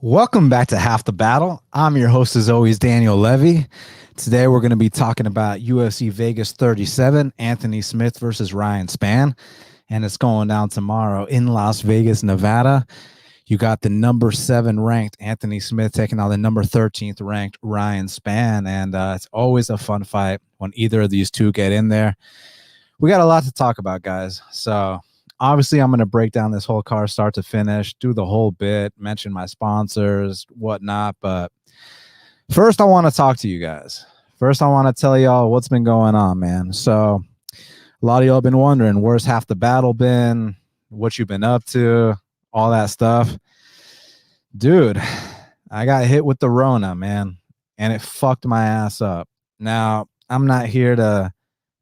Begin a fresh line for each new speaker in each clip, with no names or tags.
Welcome back to Half the Battle. I'm your host, as always, Daniel Levy. Today, we're going to be talking about UFC Vegas 37, Anthony Smith versus Ryan Spann. And it's going down tomorrow in Las Vegas, Nevada. You got the number 7 ranked Anthony Smith taking on the number 13th ranked Ryan Spann. And it's always a fun fight when either of these two get in there. We got a lot to talk about, guys. So obviously, I'm going to break down this whole card start to finish, do the whole bit, mention my sponsors, whatnot. But first, I want to talk to you guys. First, I want to tell y'all what's been going on, man. So a lot of y'all have been wondering, where's Half the Battle been? What you've been up to? All that stuff. Dude, I got hit with the Rona, man, and it fucked my ass up. Now, I'm not here to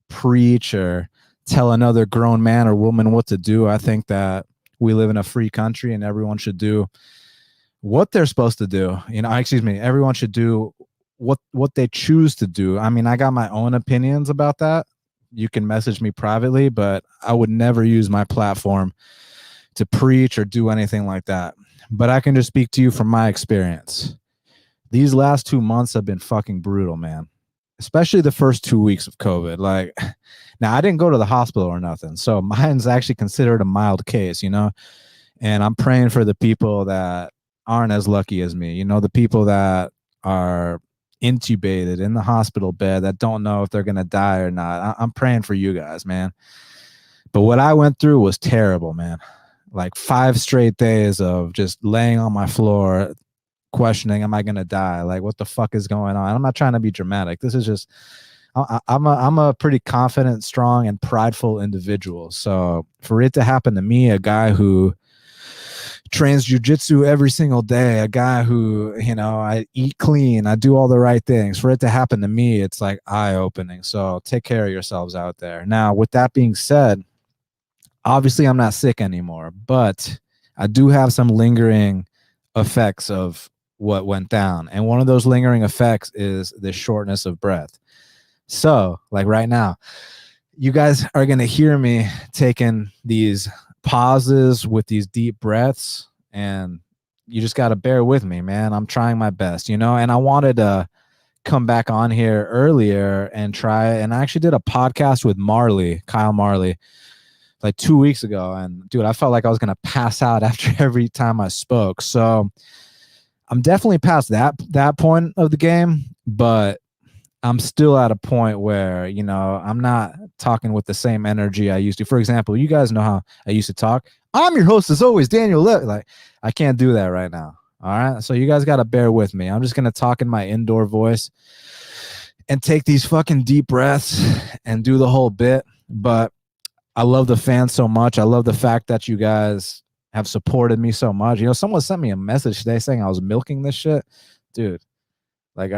preach or tell another grown man or woman what to do. I think that we live in a free country and everyone should do what they're supposed to do. Everyone should do what they choose to do. I mean, I got my own opinions about that. You can message me privately, but I would never use my platform to preach or do anything like that. But I can just speak to you from my experience. These last 2 months have been fucking brutal, man. Especially the first 2 weeks of COVID. Like, now I didn't go to the hospital or nothing, so mine's actually considered a mild case, and I'm praying for the people that aren't as lucky as me, the people that are intubated in the hospital bed that don't know if they're going to die or not. I'm praying for you guys, man. But what I went through was terrible, man. Like 5 straight days of just laying on my floor questioning, am I going to die? Like, what the fuck is going on? I'm not trying to be dramatic. This is just, I'm a pretty confident, strong, and prideful individual. So for it to happen to me, a guy who trains jujitsu every single day, a guy who, I eat clean, I do all the right things, for it to happen to me, it's like eye-opening. So take care of yourselves out there. Now, with that being said, obviously I'm not sick anymore, but I do have some lingering effects of what went down. And one of those lingering effects is the shortness of breath. So, like right now, you guys are going to hear me taking these pauses with these deep breaths, and you just got to bear with me, man. I'm trying my best, and I wanted to come back on here earlier and try, and I actually did a podcast with Kyle Marley, like 2 weeks ago. And dude, I felt like I was going to pass out after every time I spoke. So I'm definitely past that point of the game, but I'm still at a point where, I'm not talking with the same energy I used to. For example, you guys know how I used to talk. I'm your host, as always, Daniel Levy. Like, I can't do that right now. All right. So you guys got to bear with me. I'm just going to talk in my indoor voice and take these fucking deep breaths and do the whole bit. But I love the fans so much. I love the fact that you guys have supported me so much. Someone sent me a message today saying I was milking this shit. Dude, like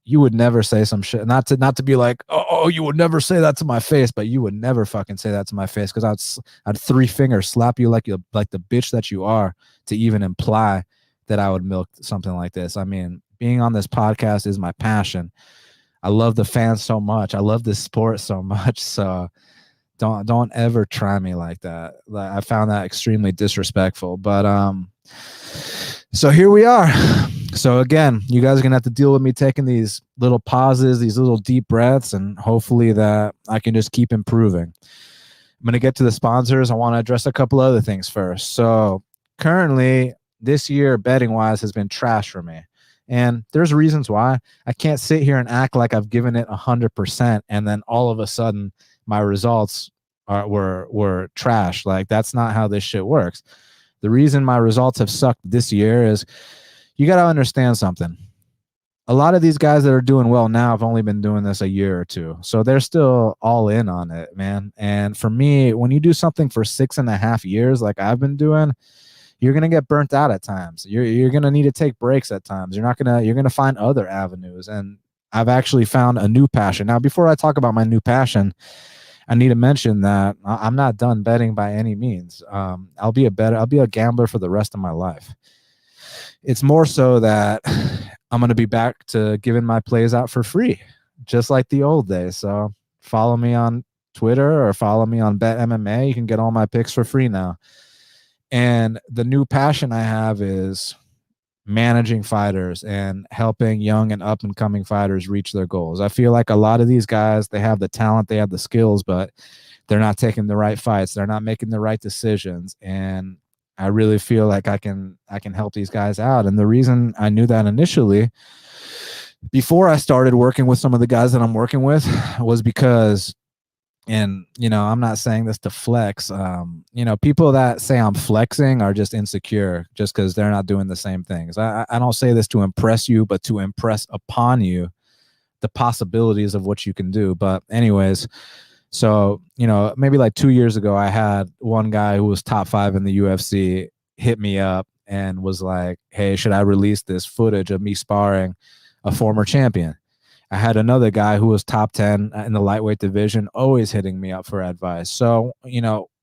you would never say some shit. Not to be like, oh, you would never say that to my face, but you would never fucking say that to my face, because I'd 3 fingers slap you like the bitch that you are to even imply that I would milk something like this. I mean, being on this podcast is my passion. I love the fans so much. I love this sport so much. So don't ever try me like that. I found that extremely disrespectful. But so here we are. So again, you guys are gonna have to deal with me taking these little pauses, these little deep breaths, and hopefully that I can just keep improving. I'm gonna get to the sponsors. I want to address a couple other things first. So currently, this year, betting wise, has been trash for me. And there's reasons why. I can't sit here and act like I've given it 100% and then all of a sudden my results were trash. Like, that's not how this shit works. The reason my results have sucked this year is, you got to understand something. A lot of these guys that are doing well now have only been doing this a year or two. So they're still all in on it, man. And for me, when you do something for 6.5 years like I've been doing, you're going to get burnt out at times. You're going to need to take breaks at times. You're going to find other avenues. And I've actually found a new passion. Now, before I talk about my new passion, I need to mention that I'm not done betting by any means. I'll be a gambler for the rest of my life. It's more so that I'm going to be back to giving my plays out for free, just like the old days. So follow me on Twitter or follow me on Bet MMA. You can get all my picks for free now. And the new passion I have is managing fighters and helping young and up and coming fighters reach their goals. I feel like a lot of these guys, they have the talent, they have the skills, but they're not taking the right fights. They're not making the right decisions. And I really feel like I can help these guys out. And the reason I knew that initially, before I started working with some of the guys that I'm working with, was because, and I'm not saying this to flex, people that say I'm flexing are just insecure just because they're not doing the same things. I don't say this to impress you, but to impress upon you the possibilities of what you can do. But anyways, so maybe like 2 years ago, I had one guy who was top 5 in the UFC hit me up and was like, hey, should I release this footage of me sparring a former champion? I had another guy who was top 10 in the lightweight division, always hitting me up for advice. So,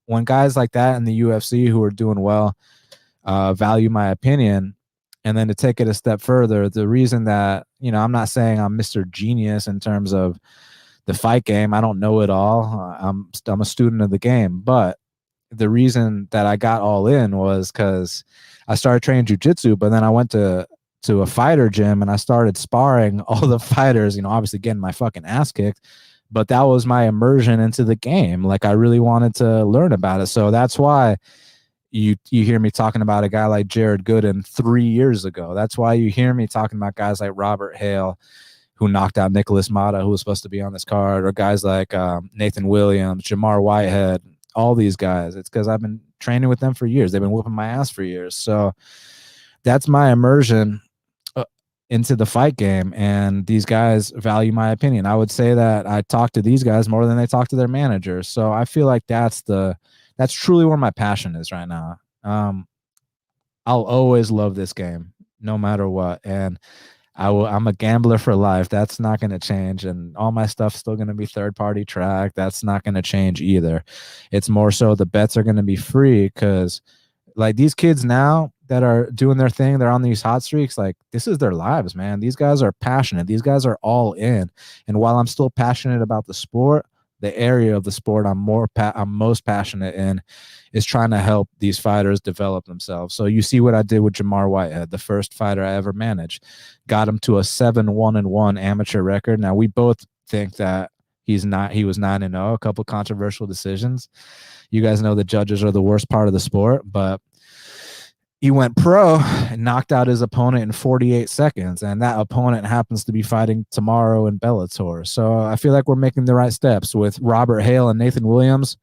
when guys like that in the UFC who are doing well value my opinion, and then to take it a step further, the reason that, I'm not saying I'm Mr. Genius in terms of the fight game. I don't know it all. I'm a student of the game, but the reason that I got all in was because I started training jiu-jitsu, but then I went to a fighter gym and I started sparring all the fighters, obviously getting my fucking ass kicked, but that was my immersion into the game. Like I really wanted to learn about it. So that's why you hear me talking about a guy like Jared Gooden 3 years ago. That's why you hear me talking about guys like Robert Hale, who knocked out Nicholas Mata, who was supposed to be on this card, or guys like Nathan Williams, Jamar Whitehead, all these guys. It's because I've been training with them for years. They've been whooping my ass for years. So that's my immersion into the fight game, and these guys value my opinion. I would say that I talk to these guys more than they talk to their managers. So I feel like that's truly where my passion is right now. I'll always love this game no matter what, and I'm a gambler for life. That's not going to change, and all my stuff's still going to be third-party track. That's not going to change either. It's more so the bets are going to be free, because like these kids now that are doing their thing, they're on these hot streaks, like this is their lives, man. These guys are passionate. These guys are all in. And while I'm still passionate about the sport, the area of the sport I'm most passionate in is trying to help these fighters develop themselves. So you see what I did with Jamar Whitehead, the first fighter I ever managed, got him to a 7-1-1 amateur record. Now we both think that he was 9-0, a couple controversial decisions. You guys know the judges are the worst part of the sport, but he went pro and knocked out his opponent in 48 seconds. And that opponent happens to be fighting tomorrow in Bellator. So I feel like we're making the right steps with Robert Hale and Nathan Williams.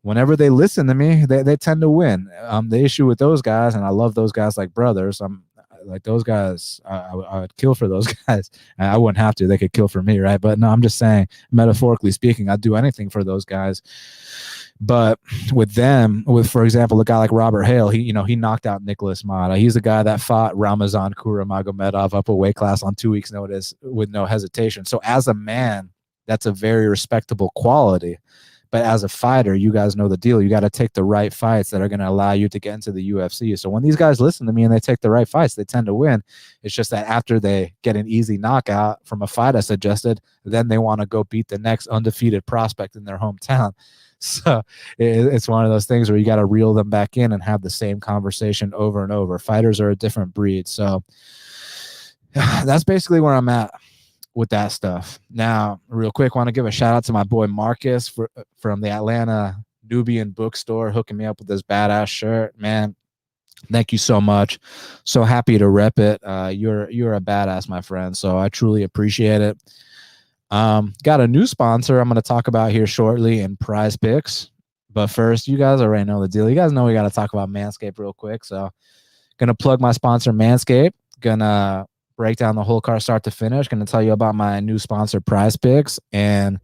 Whenever they listen to me, they tend to win. The issue with those guys, and I love those guys like brothers. I'm like those guys, I would kill for those guys. I wouldn't have to. They could kill for me, right? But no, I'm just saying, metaphorically speaking, I'd do anything for those guys. But with them, for example, a guy like Robert Hale, he knocked out Nicholas Mata. He's the guy that fought Ramazan Kuramagomedov up a weight class on 2 weeks' notice with no hesitation. So as a man, that's a very respectable quality. But as a fighter, you guys know the deal. You got to take the right fights that are going to allow you to get into the UFC. So when these guys listen to me and they take the right fights, they tend to win. It's just that after they get an easy knockout from a fight I suggested, then they want to go beat the next undefeated prospect in their hometown. So it's one of those things where you got to reel them back in and have the same conversation over and over. Fighters are a different breed. So that's basically where I'm at with that stuff. Now, real quick, want to give a shout out to my boy Marcus from the Atlanta Nubian bookstore, hooking me up with this badass shirt. Man, thank you so much. So happy to rep it. You're a badass, my friend. So I truly appreciate it. Got a new sponsor I'm going to talk about here shortly in Prize Picks. But first, you guys already know the deal. You guys know we got to talk about Manscaped real quick. So going to plug my sponsor, Manscaped. Going to break down the whole car start to finish. Going to tell you about my new sponsor, Prize Picks. And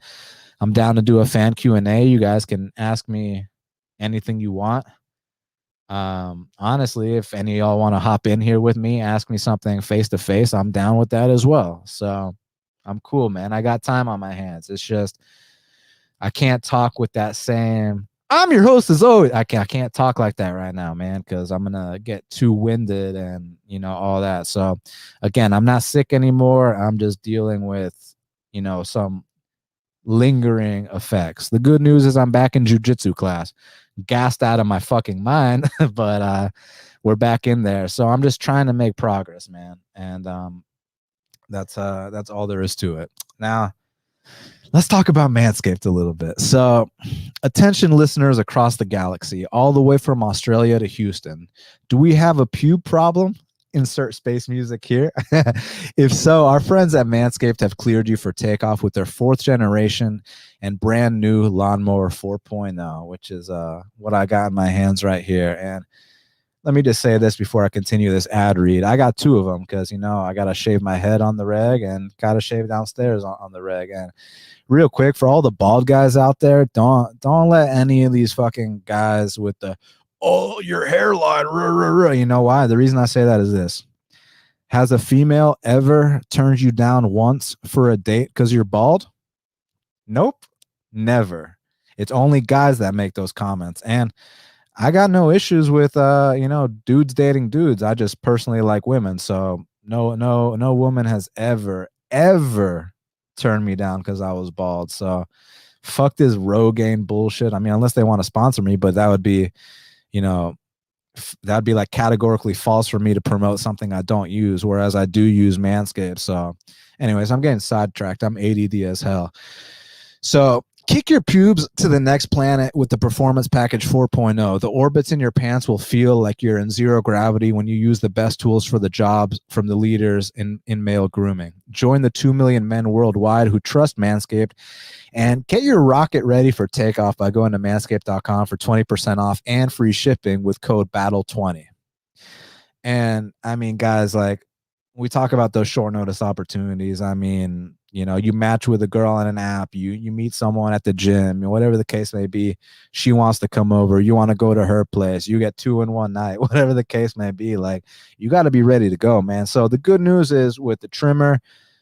I'm down to do a fan Q&A. You guys can ask me anything you want. Honestly, if any of y'all want to hop in here with me, ask me something face to face, I'm down with that as well. So I'm cool, man. I got time on my hands. It's just I can't talk with that same I'm your host as always. I can't talk like that right now, man, because I'm gonna get too winded and all that. So again, I'm not sick anymore. I'm just dealing with some lingering effects. The good news is I'm back in jiu-jitsu class, gassed out of my fucking mind, but we're back in there. So I'm just trying to make progress, man. And that's all there is to it. Now, let's talk about Manscaped a little bit. So, attention listeners across the galaxy, all the way from Australia to Houston. Do we have a pube problem? Insert space music here. If so, our friends at Manscaped have cleared you for takeoff with their 4th generation and brand new Lawnmower 4.0, which is what I got in my hands right here. And let me just say this before I continue this ad read. I got 2 of them because, you know, I got to shave my head on the reg and got to shave downstairs on the reg. And real quick, for all the bald guys out there, don't let any of these fucking guys with the, oh, your hairline, you know why? The reason I say that is this. Has a female ever turned you down once for a date because you're bald? Nope, never. It's only guys that make those comments. And I got no issues with you know, dudes dating dudes. I just personally like women. So no woman has ever turned me down because I was bald. So fuck this Rogaine bullshit. I mean, unless they want to sponsor me, but that would be, you know, that'd be like categorically false for me to promote something I don't use, whereas I do use Manscaped. So anyways, I'm getting sidetracked. I'm ADD as hell. So kick your pubes to the next planet with the Performance Package 4.0. The orbits in your pants will feel like you're in zero gravity when you use the best tools for the job from the leaders in male grooming. Join the 2 million men worldwide who trust Manscaped and get your rocket ready for takeoff by going to manscaped.com for 20% off and free shipping with code BATTLE20. And I mean, guys, like, we talk about those short notice opportunities. I mean, you know, you match with a girl on an app, you meet someone at the gym, whatever the case may be. She wants to come over, you want to go to her place, you get 2 in one night, whatever the case may be. Like, you got to be ready to go, man. So the good news is with the trimmer,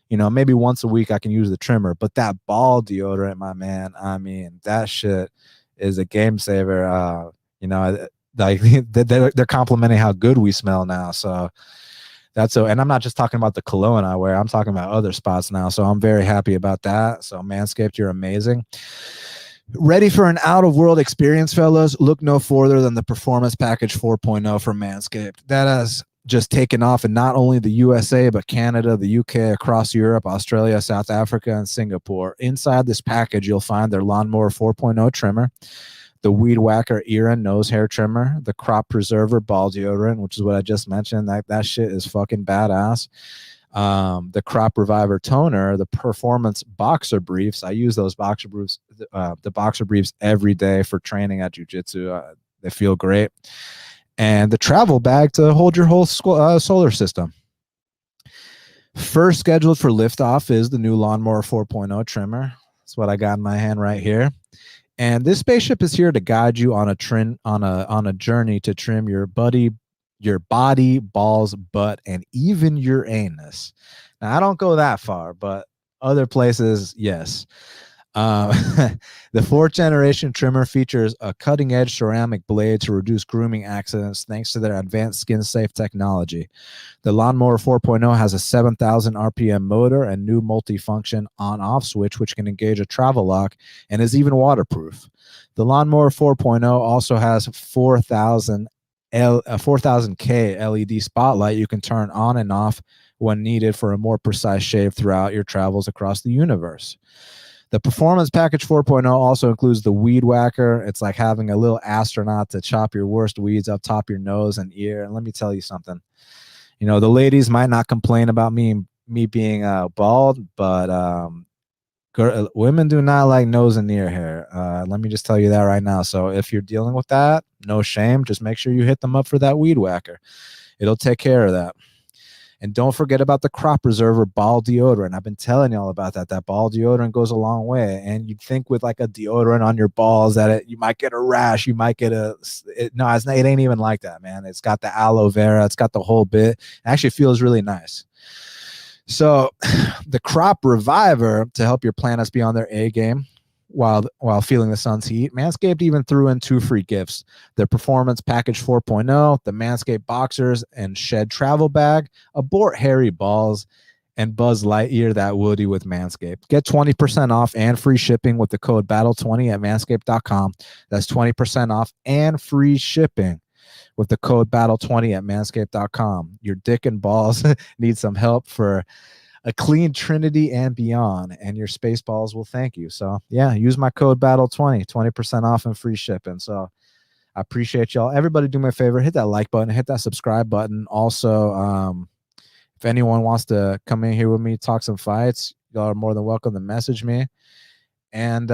you know, maybe once a week I can use the trimmer, but that ball deodorant, my man, I mean, that shit is a game saver. You know, like they're complimenting how good we smell now. So that's so, and I'm not just talking about the cologne I wear. I'm talking about other spots now. So I'm very happy about that. So Manscaped, you're amazing. Ready for an out-of-world experience, fellas? Look no further than the Performance Package 4.0 from Manscaped. That has just taken off in not only the USA, but Canada, the UK, across Europe, Australia, South Africa, and Singapore. Inside this package, you'll find their Lawnmower 4.0 trimmer, the Weed Whacker Erin nose hair trimmer, the Crop Preserver ball deodorant, which is what I just mentioned. That shit is fucking badass. The Crop Reviver toner, the Performance Boxer Briefs. I use those boxer briefs, the boxer briefs every day for training at jiu-jitsu. They feel great. And the travel bag to hold your whole solar system. First scheduled for liftoff is the new Lawnmower 4.0 trimmer. That's what I got in my hand right here. And this spaceship is here to guide you on a journey to trim your body, balls, butt, and even your anus. Now, I don't go that far, but other places, yes. The 4th generation trimmer features a cutting-edge ceramic blade to reduce grooming accidents thanks to their advanced skin-safe technology. The Lawnmower 4.0 has a 7,000 RPM motor and new multi-function on-off switch, which can engage a travel lock and is even waterproof. The Lawnmower 4.0 also has 4,000K LED spotlight you can turn on and off when needed for a more precise shave throughout your travels across the universe. The Performance Package 4.0 also includes the Weed Whacker. It's like having a little astronaut to chop your worst weeds up top your nose and ear. And let me tell you something. You know, the ladies might not complain about me being bald, but women do not like nose and ear hair. Let me just tell you that right now. So if you're dealing with that, no shame. Just make sure you hit them up for that Weed Whacker. It'll take care of that. And don't forget about the Crop Preserver ball deodorant. I've been telling y'all about that. That ball deodorant goes a long way. And you'd think with like a deodorant on your balls that you might get a rash. You might get it ain't even like that, man. It's got the aloe vera. It's got the whole bit. It actually feels really nice. So the Crop Reviver, to help your planets be on their A game while feeling the sun's heat, Manscaped even threw in 2 free gifts: the Performance Package 4.0, the Manscaped Boxers and Shed Travel Bag, abort hairy balls, and Buzz Lightyear that Woody with Manscaped. Get 20% off and free shipping with the code BATTLE20 at manscaped.com. That's 20% off and free shipping. with the code BATTLE20 at manscaped.com. Your dick and balls need some help for a clean trinity and beyond, and your space balls will thank you. So yeah, use my code BATTLE20, 20% off and free shipping. So I appreciate y'all. Everybody do me a favor, hit that like button, hit that subscribe button. Also, if anyone wants to come in here with me, talk some fights, y'all are more than welcome to message me. And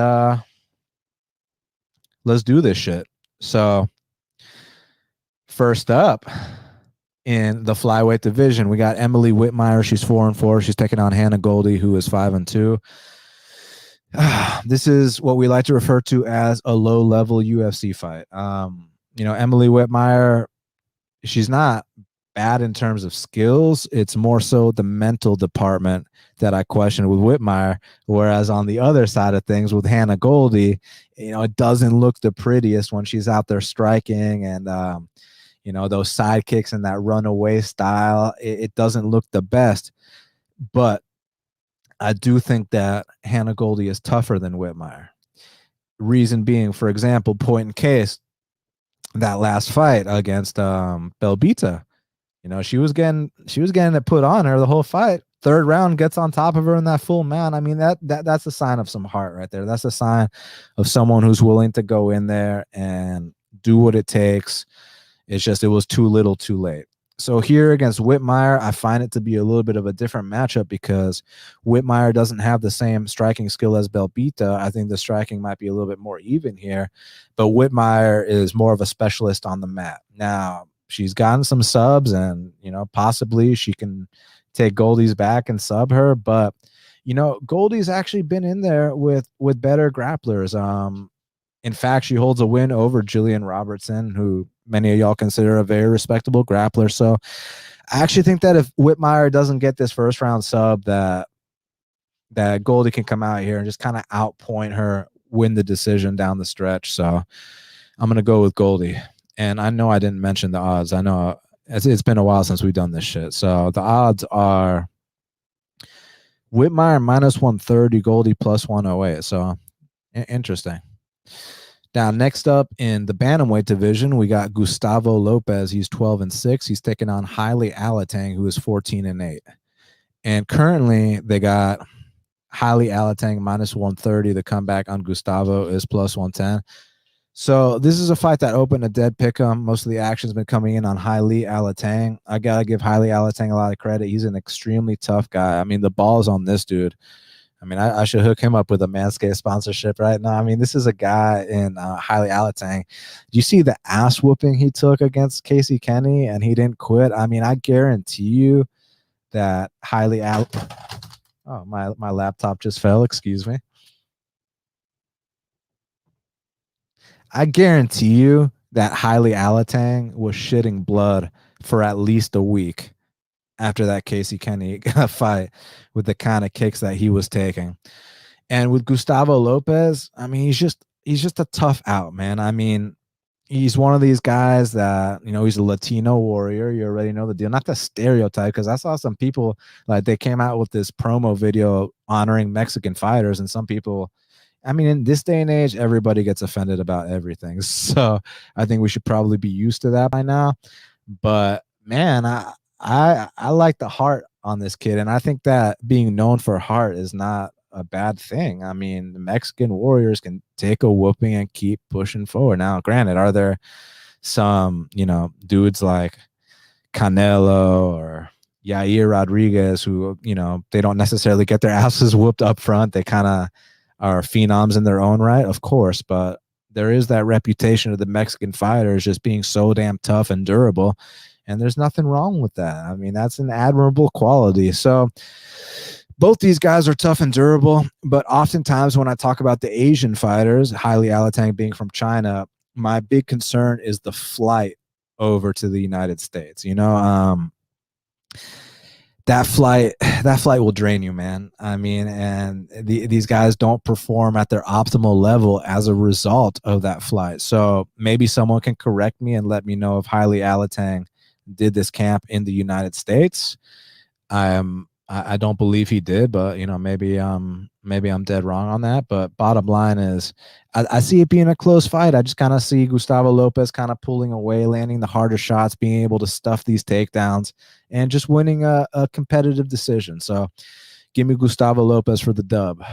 let's do this shit. So first up in the flyweight division, we got Emily Whitmire. She's 4-4. She's taking on Hannah Goldy, who is 5-2. This is what we like to refer to as a low-level UFC fight. Emily Whitmire, she's not bad in terms of skills. It's more so the mental department that I question with Whitmire. Whereas on the other side of things with Hannah Goldy, it doesn't look the prettiest when she's out there striking and, those side kicks and that runaway style. It doesn't look the best. But I do think that Hannah Goldy is tougher than Whitmire. Reason being, for example, point in case, that last fight against Belbita, she was getting it put on her the whole fight. Third round, gets on top of her in that full mount. I mean, that's a sign of some heart right there. That's a sign of someone who's willing to go in there and do what it takes. It's just it was too little too late. So here against Whitmire, I find it to be a little bit of a different matchup because Whitmire doesn't have the same striking skill as Belbita. I think the striking might be a little bit more even here, but Whitmire is more of a specialist on the mat. Now, she's gotten some subs and, possibly she can take Goldy's back and sub her, but, Goldy's actually been in there with better grapplers. In fact, she holds a win over Jillian Robertson, who many of y'all consider a very respectable grappler. So I actually think that if Whitmire doesn't get this first round sub, that Goldy can come out here and just kind of outpoint her, win the decision down the stretch. So I'm going to go with Goldy. And I know I didn't mention the odds. I know it's been a while since we've done this shit. So the odds are Whitmire -130, Goldy +108. So interesting. Now, next up in the bantamweight division, we got Gustavo Lopez. He's 12-6. He's taking on Heili Alateng, who is 14-8. And currently, they got Heili Alateng -130. The comeback on Gustavo is +110. So this is a fight that opened a dead pick'em. Most of the action's been coming in on Heili Alateng. I gotta give Heili Alateng a lot of credit. He's an extremely tough guy. I mean, the ball's on this dude. I mean, I should hook him up with a Manscaped sponsorship right now. I mean, this is a guy in Heili Alateng. Do you see the ass whooping he took against Casey Kenny and he didn't quit? I mean, I guarantee you that Heili Oh, my laptop just fell. Excuse me. I guarantee you that Heili Alateng was shitting blood for at least a week after that Casey Kenny fight with the kind of kicks that he was taking. And with Gustavo Lopez, I mean, he's just a tough out, man. I mean, he's one of these guys that, he's a Latino warrior. You already know the deal. Not the stereotype, because I saw some people, like, they came out with this promo video honoring Mexican fighters, and some people, I mean, in this day and age, everybody gets offended about everything. So I think we should probably be used to that by now. But man, I like the heart on this kid, and I think that being known for heart is not a bad thing. I mean, the Mexican warriors can take a whooping and keep pushing forward. Now, granted, are there some, dudes like Canelo or Yair Rodriguez who, they don't necessarily get their asses whooped up front. They kind of are phenoms in their own right, of course, but there is that reputation of the Mexican fighters just being so damn tough and durable. And there's nothing wrong with that. I mean, that's an admirable quality. So both these guys are tough and durable, but oftentimes when I talk about the Asian fighters, Heili Alateng being from China, my big concern is the flight over to the United States. That flight will drain you, man. I mean, and these guys don't perform at their optimal level as a result of that flight. So maybe someone can correct me and let me know if Heili Alateng did this camp in the United States. I'm I don't believe he did, but maybe I'm dead wrong on that. But bottom line is, I see it being a close fight. I just kind of see Gustavo Lopez kind of pulling away, landing the harder shots, being able to stuff these takedowns, and just winning a competitive decision. So give me Gustavo Lopez for the dub.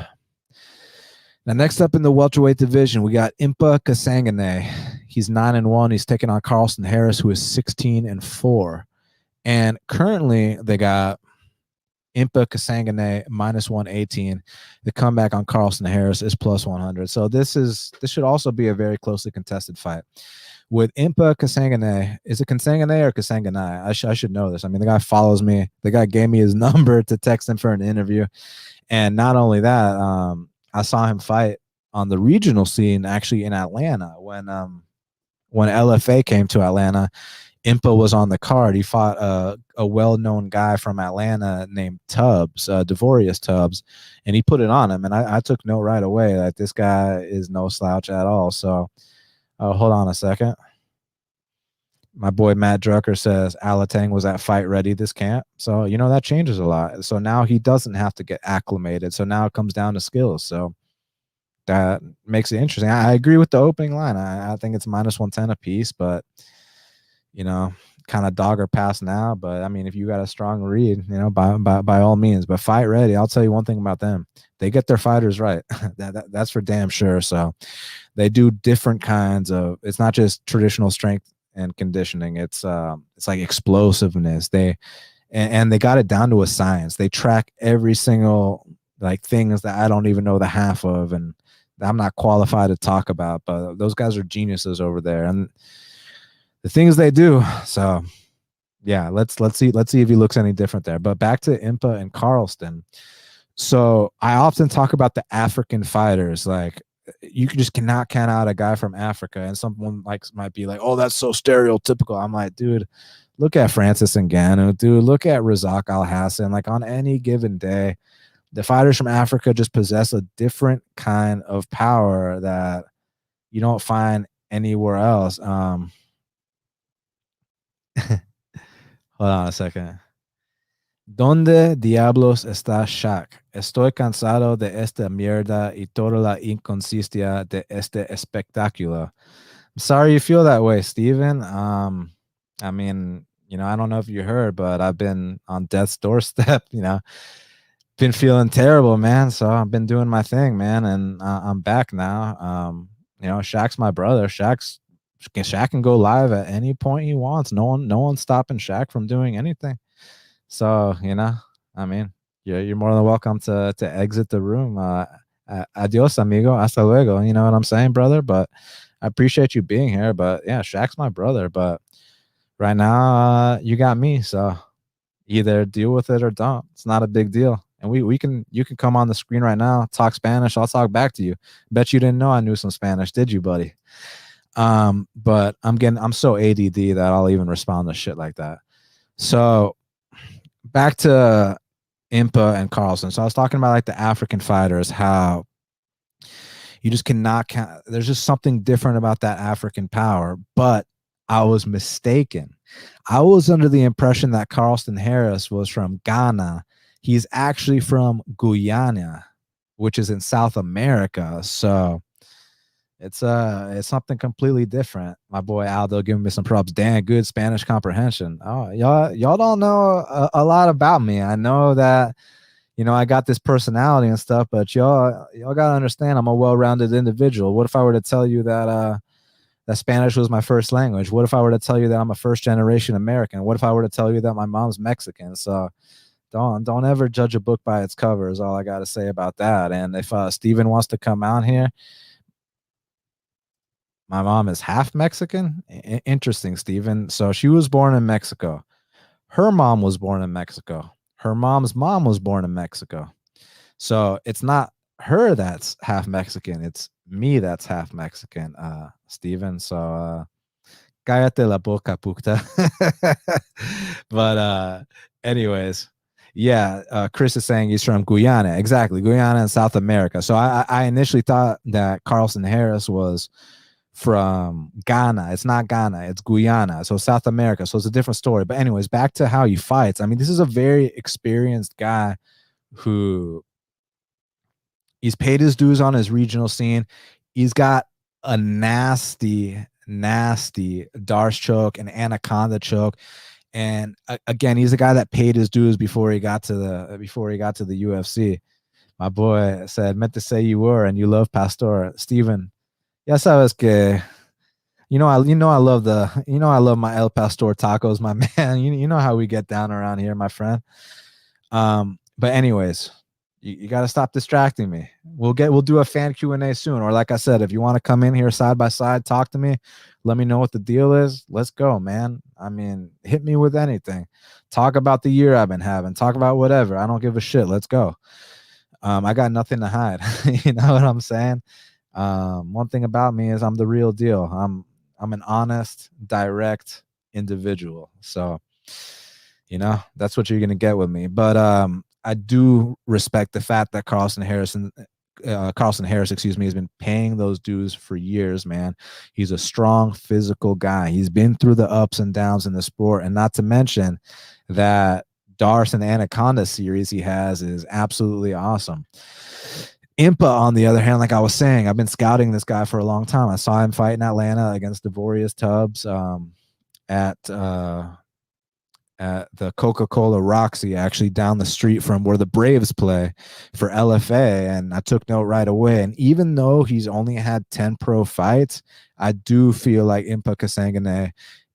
Now, next up in the welterweight division, we got Impa Kasanganay. He's 9-1. He's taking on Carlston Harris, who is 16-4. And currently, they got Impa Kasanganay minus 118. The comeback on Carlston Harris is plus 100. So this should also be a very closely contested fight. With Impa Kasanganay, is it Kasanganay or Kasanganay? I should know this. I mean, the guy follows me. The guy gave me his number to text him for an interview. And not only that, I saw him fight on the regional scene actually in Atlanta when LFA came to Atlanta. Impa was on the card. He fought a well-known guy from Atlanta named Tubbs, Devorius Tubbs, and he put it on him. And I took note right away that this guy is no slouch at all. So hold on a second. My boy Matt Drucker says Alateng was at fight ready this camp. So, that changes a lot. So now he doesn't have to get acclimated. So now it comes down to skills. So that makes it interesting. I agree with the opening line. I think it's minus 110 a piece, but, kind of dog or pass now. But, I mean, if you got a strong read, by all means. But fight ready, I'll tell you one thing about them. They get their fighters right. That's for damn sure. So they do different kinds of – it's not just traditional strength and conditioning. It's like explosiveness. They got it down to a science. They track every single things that I don't even know the half of, and I'm not qualified to talk about. But those guys are geniuses over there, and the things they do. So yeah, let's see if he looks any different there. But back to Impa and Carlston. So I often talk about the African fighters, you just cannot count out a guy from Africa, and someone might be like, oh, that's so stereotypical. I'm like, dude, look at Francis Ngannou, dude, look at Razak Al Hassan. On any given day, the fighters from Africa just possess a different kind of power that you don't find anywhere else. Hold on a second. ¿Dónde diablos está Shaq? Estoy cansado de esta mierda y toda la inconsistencia de este espectáculo. I'm sorry you feel that way, Steven. I mean, I don't know if you heard, but I've been on death's doorstep, been feeling terrible, man. So I've been doing my thing, man, and I'm back now. Shaq's my brother. Shaq can go live at any point he wants. No one's stopping Shaq from doing anything. So, I mean, you're more than welcome to exit the room. Adios, amigo. Hasta luego. You know what I'm saying, brother? But I appreciate you being here. But yeah, Shaq's my brother. But right now, you got me. So either deal with it or don't. It's not a big deal. And you can come on the screen right now, talk Spanish. I'll talk back to you. Bet you didn't know I knew some Spanish, did you, buddy? But I'm so ADD that I'll even respond to shit like that. So back to Impa and Carlston. So I was talking about the African fighters, how you just cannot count. There's just something different about that African power, but I was mistaken. I was under the impression that Carlston Harris was from Ghana. He's actually from Guyana, which is in South America. So it's something completely different. My boy Aldo giving me some props. Dan, good Spanish comprehension. Oh, y'all don't know a lot about me. I know that I got this personality and stuff, but y'all gotta understand I'm a well-rounded individual. What if I were to tell you that that Spanish was my first language? What if I were to tell you that I'm a first-generation American? What if I were to tell you that my mom's Mexican? So don't ever judge a book by its cover is all I gotta say about that. And if Steven wants to come out here, my mom is half Mexican. Interesting, Steven. So she was born in Mexico. Her mom was born in Mexico. Her mom's mom was born in Mexico. So it's not her that's half Mexican. It's me that's half Mexican, Steven. So cállate la boca, puta. But anyways, yeah, Chris is saying he's from Guyana. Exactly, Guyana in South America. So I initially thought that Carlston Harris was from Ghana. It's not Ghana, it's Guyana, so South America. So it's a different story. But anyways, back to how he fights. I mean, this is a very experienced guy who he's paid his dues on his regional scene. He's got a nasty Darce choke and Anaconda choke. And again, he's the guy that paid his dues before he got to the UFC. My boy said, meant to say you were, and you love Pastor. Steven, ya sabes que, I love my El Pastor tacos, my man. You know how we get down around here, my friend. But anyways, you got to stop distracting me. We'll do a fan Q&A soon. Or like I said, if you want to come in here side by side, talk to me, let me know what the deal is. Let's go, man. I mean, hit me with anything. Talk about the year I've been having. Talk about whatever. I don't give a shit. Let's go. I got nothing to hide. You know what I'm saying? One thing about me is I'm the real deal. I'm an honest, direct individual. So, that's what you're going to get with me. But I do respect the fact that Carlston Harris, has been paying those dues for years, man. He's a strong physical guy. He's been through the ups and downs in the sport, and not to mention that Darce and the Anaconda series he has is absolutely awesome. Impa, on the other hand, like I was saying, I've been scouting this guy for a long time. I saw him fight in Atlanta against Devorius Tubbs at the Coca-Cola Roxy, actually down the street from where the Braves play for LFA. And I took note right away. And even though he's only had 10 pro fights, I do feel like Impa Kasanganay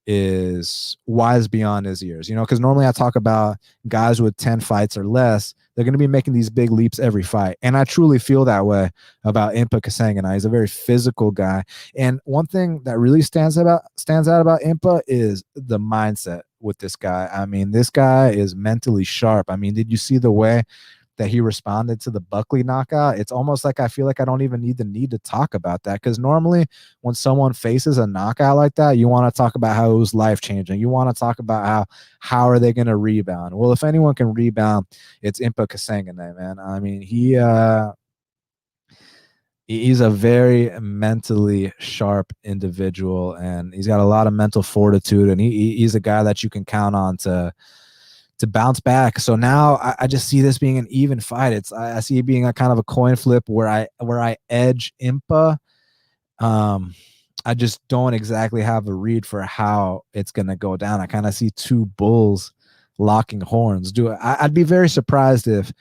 is wise beyond his years, because normally I talk about guys with 10 fights or less. They're going to be making these big leaps every fight. And I truly feel that way about Impa Kasanganay. He's a very physical guy. And one thing that really stands out about Impa is the mindset with this guy. I mean, this guy is mentally sharp. I mean, did you see the way that he responded to the Buckley knockout? It's almost like I feel like I don't even need to talk about that, because normally when someone faces a knockout like that, you want to talk about how it was life-changing. You want to talk about how are they going to rebound. Well, if anyone can rebound, it's Impa Kasanganay, man. I mean, he's a very mentally sharp individual, and he's got a lot of mental fortitude, and he's a guy that you can count on to bounce back. So now I just see this being an even fight. I see it being a kind of a coin flip where I edge Impa. I just don't exactly have a read for how it's going to go down. I kind of see two bulls locking horns. I'd be very surprised if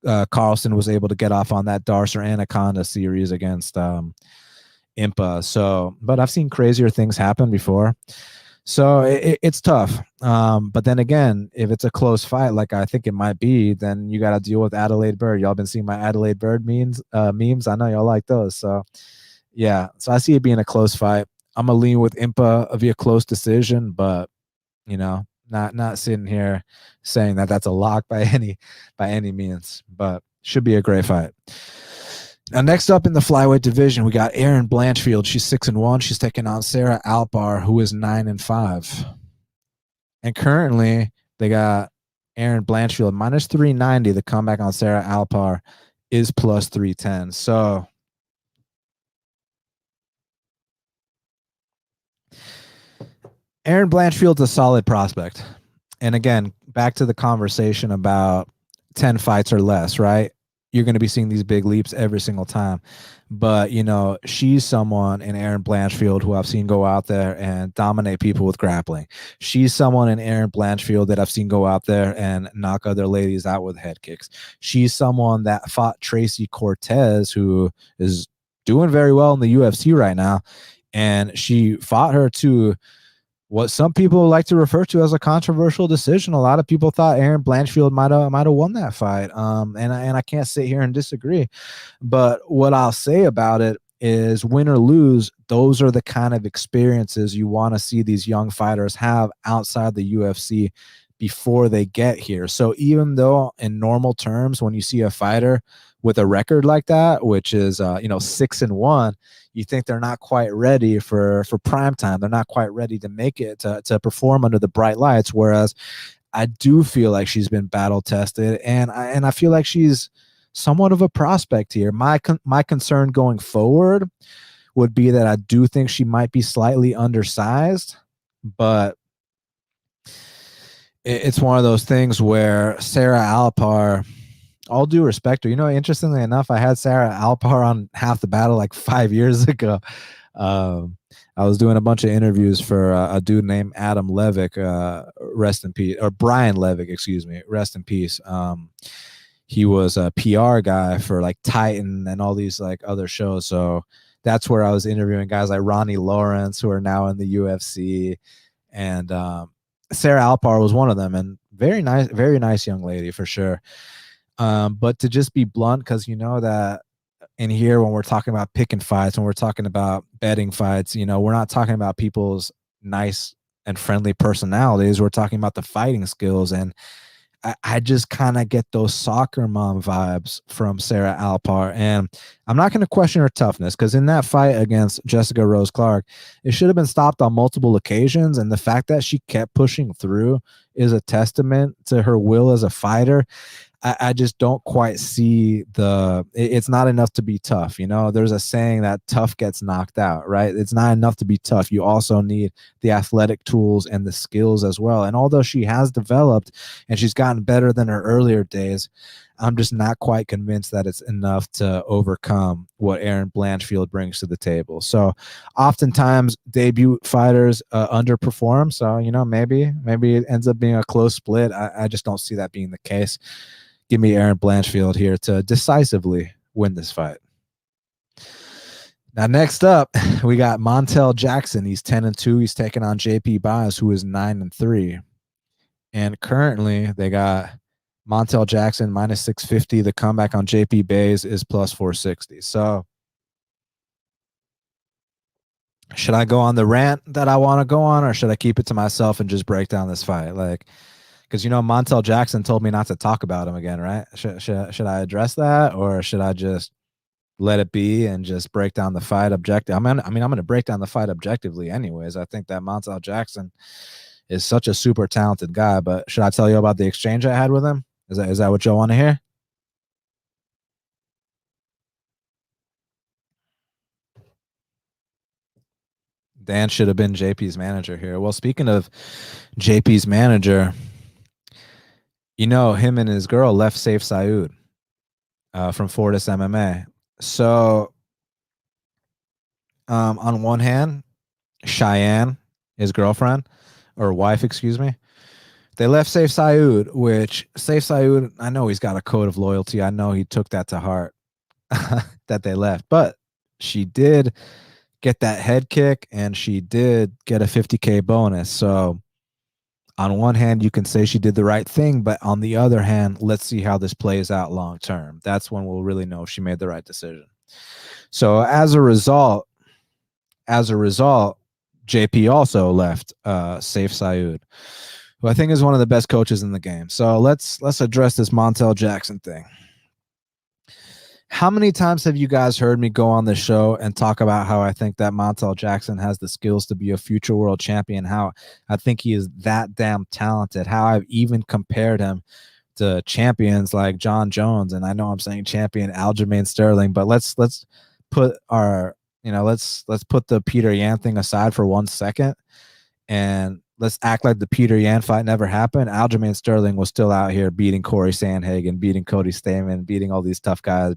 Carlston was able to get off on that Darce or Anaconda series against Impa. So, but I've seen crazier things happen before. So it's tough. But then again, if it's a close fight, like I think it might be, then you got to deal with Adelaide Bird. Y'all been seeing my Adelaide Bird memes? I know y'all like those. So yeah, so I see it being a close fight. I'm going to lean with Impa via close decision, but not sitting here saying that that's a lock by any means, but should be a great fight. Now, next up in the flyweight division, we got Erin Blanchfield. She's 6-1. She's taking on Sarah Alpar, who is 9-5. And currently, they got Erin Blanchfield minus 390. The comeback on Sarah Alpar is plus 310. So Erin Blanchfield's a solid prospect. And again, back to the conversation about 10 fights or less, right? You're going to be seeing these big leaps every single time. But, she's someone in Erin Blanchfield who I've seen go out there and dominate people with grappling. She's someone in Erin Blanchfield that I've seen go out there and knock other ladies out with head kicks. She's someone that fought Tracy Cortez, who is doing very well in the UFC right now. And she fought her to what some people like to refer to as a controversial decision. A lot of people thought Erin Blanchfield might have won that fight. And I can't sit here and disagree. But what I'll say about it is, win or lose, those are the kind of experiences you want to see these young fighters have outside the UFC before they get here. So even though in normal terms, when you see a fighter with a record like that, which is 6-1, you think they're not quite ready for prime time. They're not quite ready to make it to perform under the bright lights. Whereas I do feel like she's been battle tested, and I feel like she's somewhat of a prospect here. My concern going forward would be that I do think she might be slightly undersized, but it's one of those things where Sarah Alpar, all due respect to her, interestingly enough, I had Sarah Alpar on Half the Battle like 5 years ago. I was doing a bunch of interviews for a dude named Adam Levick, rest in peace, or Brian Levick, excuse me, rest in peace. He was a PR guy for like Titan and all these like other shows. So that's where I was interviewing guys like Ronnie Lawrence, who are now in the UFC, and Sarah Alpar was one of them, and very nice young lady for sure. But to just be blunt, because that in here, when we're talking about picking fights, when we're talking about betting fights, we're not talking about people's nice and friendly personalities. We're talking about the fighting skills. And I just kind of get those soccer mom vibes from Sarah Alpar. And I'm not going to question her toughness, because in that fight against Jessica Rose Clark, it should have been stopped on multiple occasions. And the fact that she kept pushing through is a testament to her will as a fighter. I just don't quite see it's not enough to be tough. There's a saying that tough gets knocked out, right? It's not enough to be tough. You also need the athletic tools and the skills as well. And although she has developed and she's gotten better than her earlier days, I'm just not quite convinced that it's enough to overcome what Erin Blanchfield brings to the table. So oftentimes debut fighters underperform. So, maybe it ends up being a close split. I just don't see that being the case. Give me Erin Blanchfield here to decisively win this fight. Now, next up, we got Montel Jackson. He's 10-2. He's taking on JP Baez, who is 9-3. And currently, they got Montel Jackson minus 650. The comeback on JP Baez is plus 460. So, should I go on the rant that I want to go on, or should I keep it to myself and just break down this fight? Because Montel Jackson told me not to talk about him again, right? Should I address that, or should I just let it be and just break down the fight objective? I'm going to break down the fight objectively, anyways. I think that Montel Jackson is such a super talented guy. But should I tell you about the exchange I had with him? Is that what y'all want to hear? Dan should have been JP's manager here. Well, speaking of JP's manager, him and his girl left Safe Saud from Fortis MMA. So, on one hand, Cheyenne, his girlfriend, or wife, excuse me, they left Safe Saud, which Safe Saud, I know he's got a code of loyalty. I know he took that to heart that they left. But she did get that head kick, and she did get a 50K bonus. So, on one hand, you can say she did the right thing, but on the other hand, let's see how this plays out long term. That's when we'll really know if she made the right decision. So as a result, JP also left Safe Saud, who I think is one of the best coaches in the game. So let's address this Montel Jackson thing. How many times have you guys heard me go on the show and talk about how I think that Montel Jackson has the skills to be a future world champion, how I think he is that damn talented, how I've even compared him to champions like John Jones, and I know I'm saying champion Aljamain Sterling, but let's put our, let's put the Peter Yan thing aside for 1 second, and let's act like the Peter Yan fight never happened. Aljamain Sterling was still out here beating Corey Sandhagen, beating Cody Stamann, beating all these tough guys.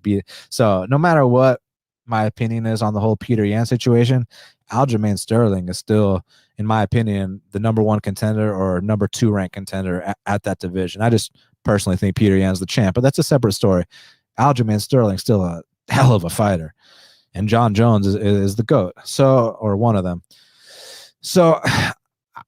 So no matter what my opinion is on the whole Peter Yan situation, Aljamain Sterling is still, in my opinion, the #1 contender or #2 ranked contender at that division. I just personally think Peter Yan's the champ, but that's a separate story. Aljamain Sterling's still a hell of a fighter, and John Jones is the GOAT, or one of them. So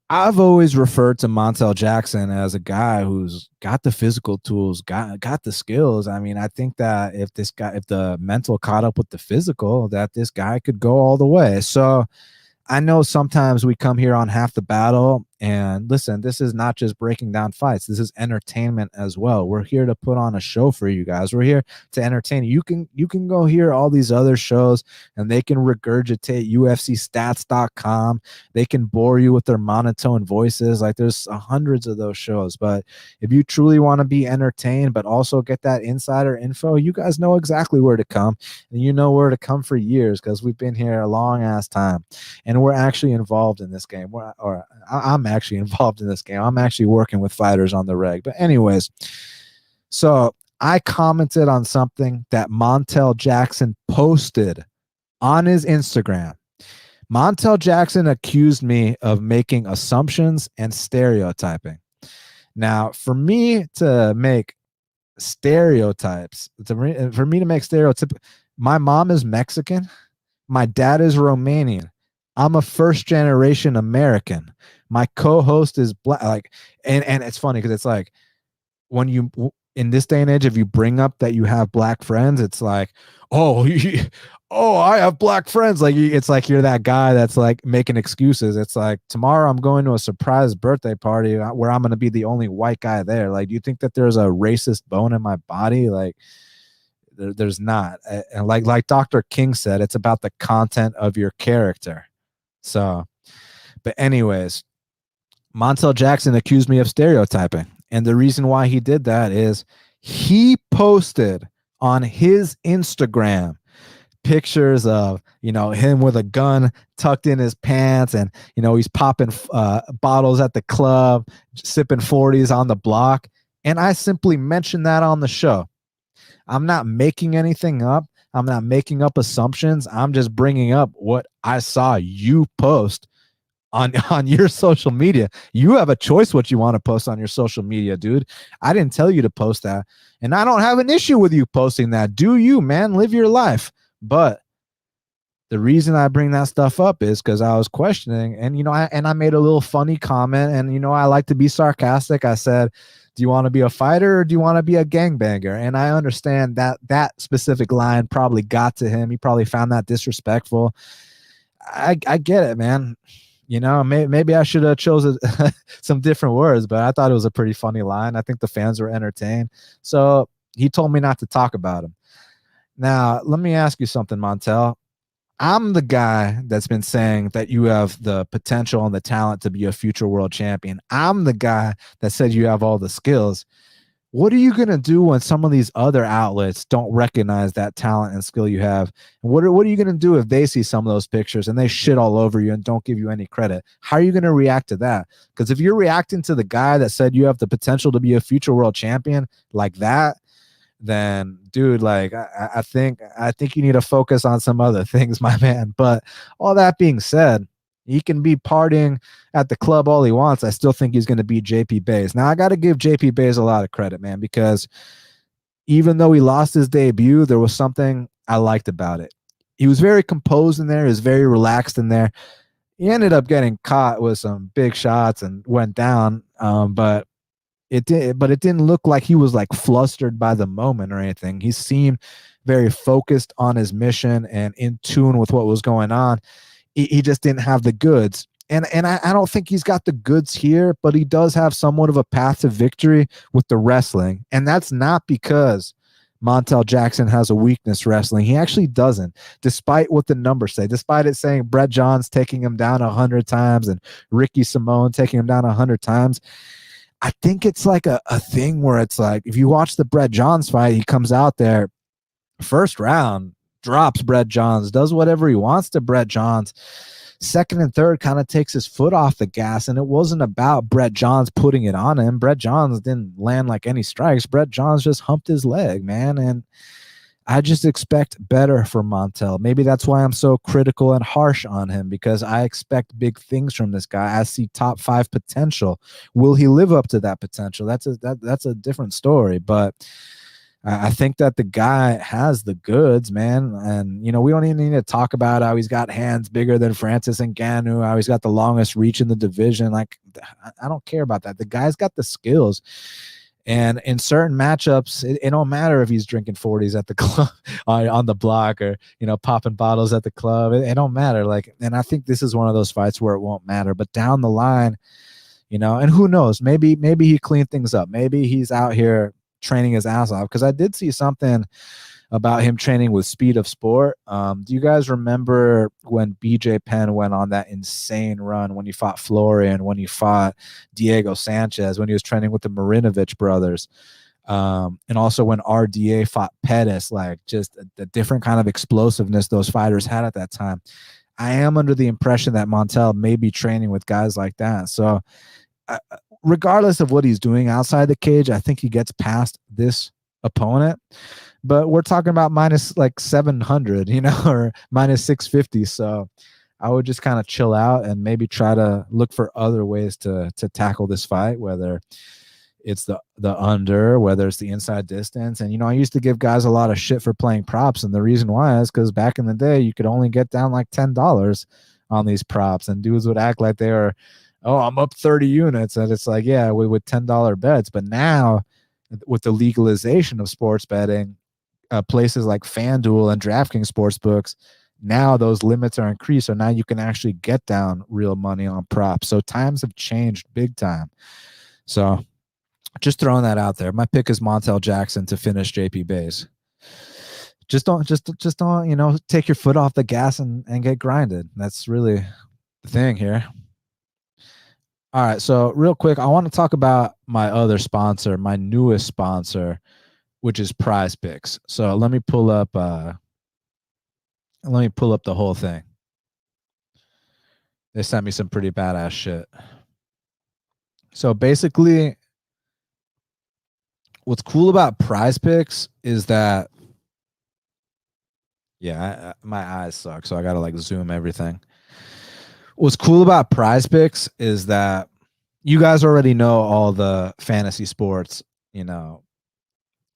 I've always referred to Montel Jackson as a guy who's got the physical tools, got the skills. I mean, I think that if the mental caught up with the physical, that this guy could go all the way. So I know sometimes we come here on Half the Battle And listen, this is not just breaking down fights. This is entertainment as well. We're here to put on a show for you guys. We're here to entertain you. You can go hear all these other shows and they can regurgitate UFCstats.com. They can bore you with their monotone voices. Like there's hundreds of those shows. But if you truly want to be entertained, but also get that insider info, you guys know exactly where to come. And you know where to come for years because we've been here a long ass time. And we're actually involved in this game. I'm actually involved in this game. I'm actually working with fighters on the reg. But anyways, so I commented on something that Montel Jackson posted on his Instagram. Montel Jackson accused me of making assumptions and stereotyping. Now, for me to make stereotypes, for me to make stereotypes, my mom is Mexican. My dad is Romanian. I'm a first generation American. My co-host is black. Like, and it's funny because it's like when you in this day and age, if you bring up that you have black friends, it's like, oh, I have black friends. Like it's like you're that guy that's like making excuses. It's like tomorrow I'm going to a surprise birthday party where I'm going to be the only white guy there. Like, do you think that there's a racist bone in my body? Like, there's not. And like Dr. King said, it's about the content of your character. So, but anyways, Montel Jackson accused me of stereotyping. And the reason why he did that is he posted on his Instagram pictures of, him with a gun tucked in his pants and, he's popping bottles at the club, sipping 40s on the block. And I simply mentioned that on the show. I'm not making anything up. I'm not making up assumptions. I'm just bringing up what I saw you post on your social media. You have a choice what you want to post on your social media, dude. I didn't tell you to post that. And I don't have an issue with you posting that. Do you, man? Live your life. But the reason I bring that stuff up is because I was questioning and, I made a little funny comment and, I like to be sarcastic. I said, do you want to be a fighter or do you want to be a gangbanger? And I understand that specific line probably got to him. He probably found that disrespectful. I get it, man. Maybe I should have chosen some different words, but I thought it was a pretty funny line. I think the fans were entertained. So he told me not to talk about him. Now, let me ask you something, Montel. I'm the guy that's been saying that you have the potential and the talent to be a future world champion. I'm the guy that said you have all the skills. What are you going to do when some of these other outlets don't recognize that talent and skill you have? What are you going to do if they see some of those pictures and they shit all over you and don't give you any credit? How are you going to react to that? Because if you're reacting to the guy that said you have the potential to be a future world champion like that, then dude, like I think you need to focus on some other things, my man. But all that being said, he can be partying at the club all he wants. I still think he's going to beat JP Bays. Now I got to give JP Bays a lot of credit, man, because even though he lost his debut, there was something I liked about it. He was very composed in there. He was very relaxed in there. He ended up getting caught with some big shots and went down. But it didn't look like he was like flustered by the moment or anything. He seemed very focused on his mission and in tune with what was going on. He just didn't have the goods. And I don't think he's got the goods here, but he does have somewhat of a path to victory with the wrestling. And that's not because Montel Jackson has a weakness wrestling. He actually doesn't, despite what the numbers say, despite it saying Brett Johns taking him down 100 times and Ricky Simone taking him down 100 times. I think it's like a thing where it's like, if you watch the Brett Johns fight, he comes out there first round, drops Brett Johns, does whatever he wants to Brett Johns. Second and third kind of takes his foot off the gas, and it wasn't about Brett Johns putting it on him. Brett Johns didn't land like any strikes. Brett Johns just humped his leg, man, and I just expect better from Montel. Maybe that's why I'm so critical and harsh on him, because I expect big things from this guy. I see top 5 potential. Will he live up to that potential? That's a different story, but I think that the guy has the goods, man. And, we don't even need to talk about how he's got hands bigger than Francis Ngannou, how he's got the longest reach in the division. Like, I don't care about that. The guy's got the skills. And in certain matchups, it don't matter if he's drinking 40s at the club on the block or, popping bottles at the club. It don't matter. Like, and I think this is one of those fights where it won't matter. But down the line, and who knows, maybe he cleaned things up. Maybe he's out here training his ass off, because I did see something about him training with Speed of Sport. Do you guys remember when BJ Penn went on that insane run when he fought Florian, when he fought Diego Sanchez, when he was training with the Marinovich brothers? And also when RDA fought Pettis, like just the different kind of explosiveness those fighters had at that time. I am under the impression that Montel may be training with guys like that. So regardless of what he's doing outside the cage, I think he gets past this opponent. But we're talking about minus like 700, or minus 650. So I would just kind of chill out and maybe try to look for other ways to tackle this fight, whether it's the under, whether it's the inside distance. And, I used to give guys a lot of shit for playing props. And the reason why is because back in the day, you could only get down like $10 on these props. And dudes would act like they were, oh, I'm up 30 units. And it's like, yeah, with $10 bets. But now with the legalization of sports betting, places like FanDuel and DraftKings Sportsbooks, now those limits are increased. So now you can actually get down real money on props. So times have changed big time. So just throwing that out there. My pick is Montel Jackson to finish JP Bays. Just don't, take your foot off the gas and get grinded. That's really the thing here. All right. So real quick, I want to talk about my other sponsor, my newest sponsor, which is Prize Picks. So let me pull up the whole thing. They sent me some pretty badass shit. So basically, what's cool about Prize Picks is that, my eyes suck, so I gotta like zoom everything. What's cool about Prize Picks is that you guys already know all the fantasy sports,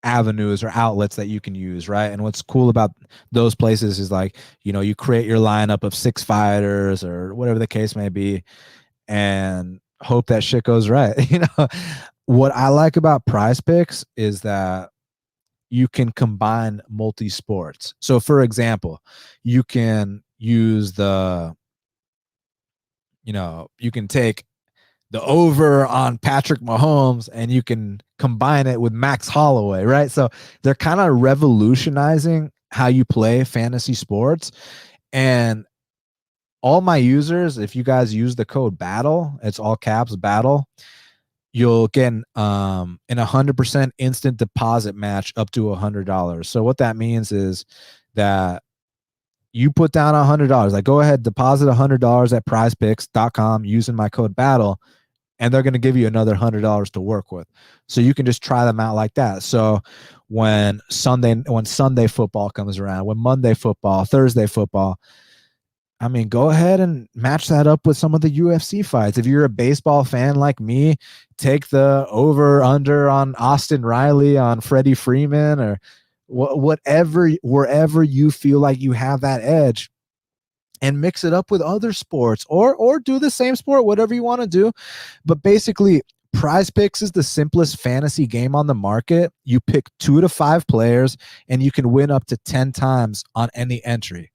avenues or outlets that you can use, right? And what's cool about those places is like, you create your lineup of 6 fighters or whatever the case may be and hope that shit goes right. What I like about Prize Picks is that you can combine multi-sports. So for example, you can use you can take the over on Patrick Mahomes and you can combine it with Max Holloway, right? So they're kind of revolutionizing how you play fantasy sports. And all my users, if you guys use the code BATTLE, it's all caps BATTLE, you'll get in 100% instant deposit match up to $100. So what that means is that you put down $100, like go ahead, deposit $100 at prizepicks.com using my code BATTLE, and they're going to give you another $100 to work with. So you can just try them out like that. So when Sunday football comes around, when Monday football, Thursday football, I mean, go ahead and match that up with some of the UFC fights. If you're a baseball fan like me, take the over under on Austin Riley, on Freddie Freeman, or whatever, wherever you feel like you have that edge, and mix it up with other sports or do the same sport, whatever you want to do. But basically, Prize Picks is the simplest fantasy game on the market. You pick 2 to 5 players and you can win up to 10 times on any entry.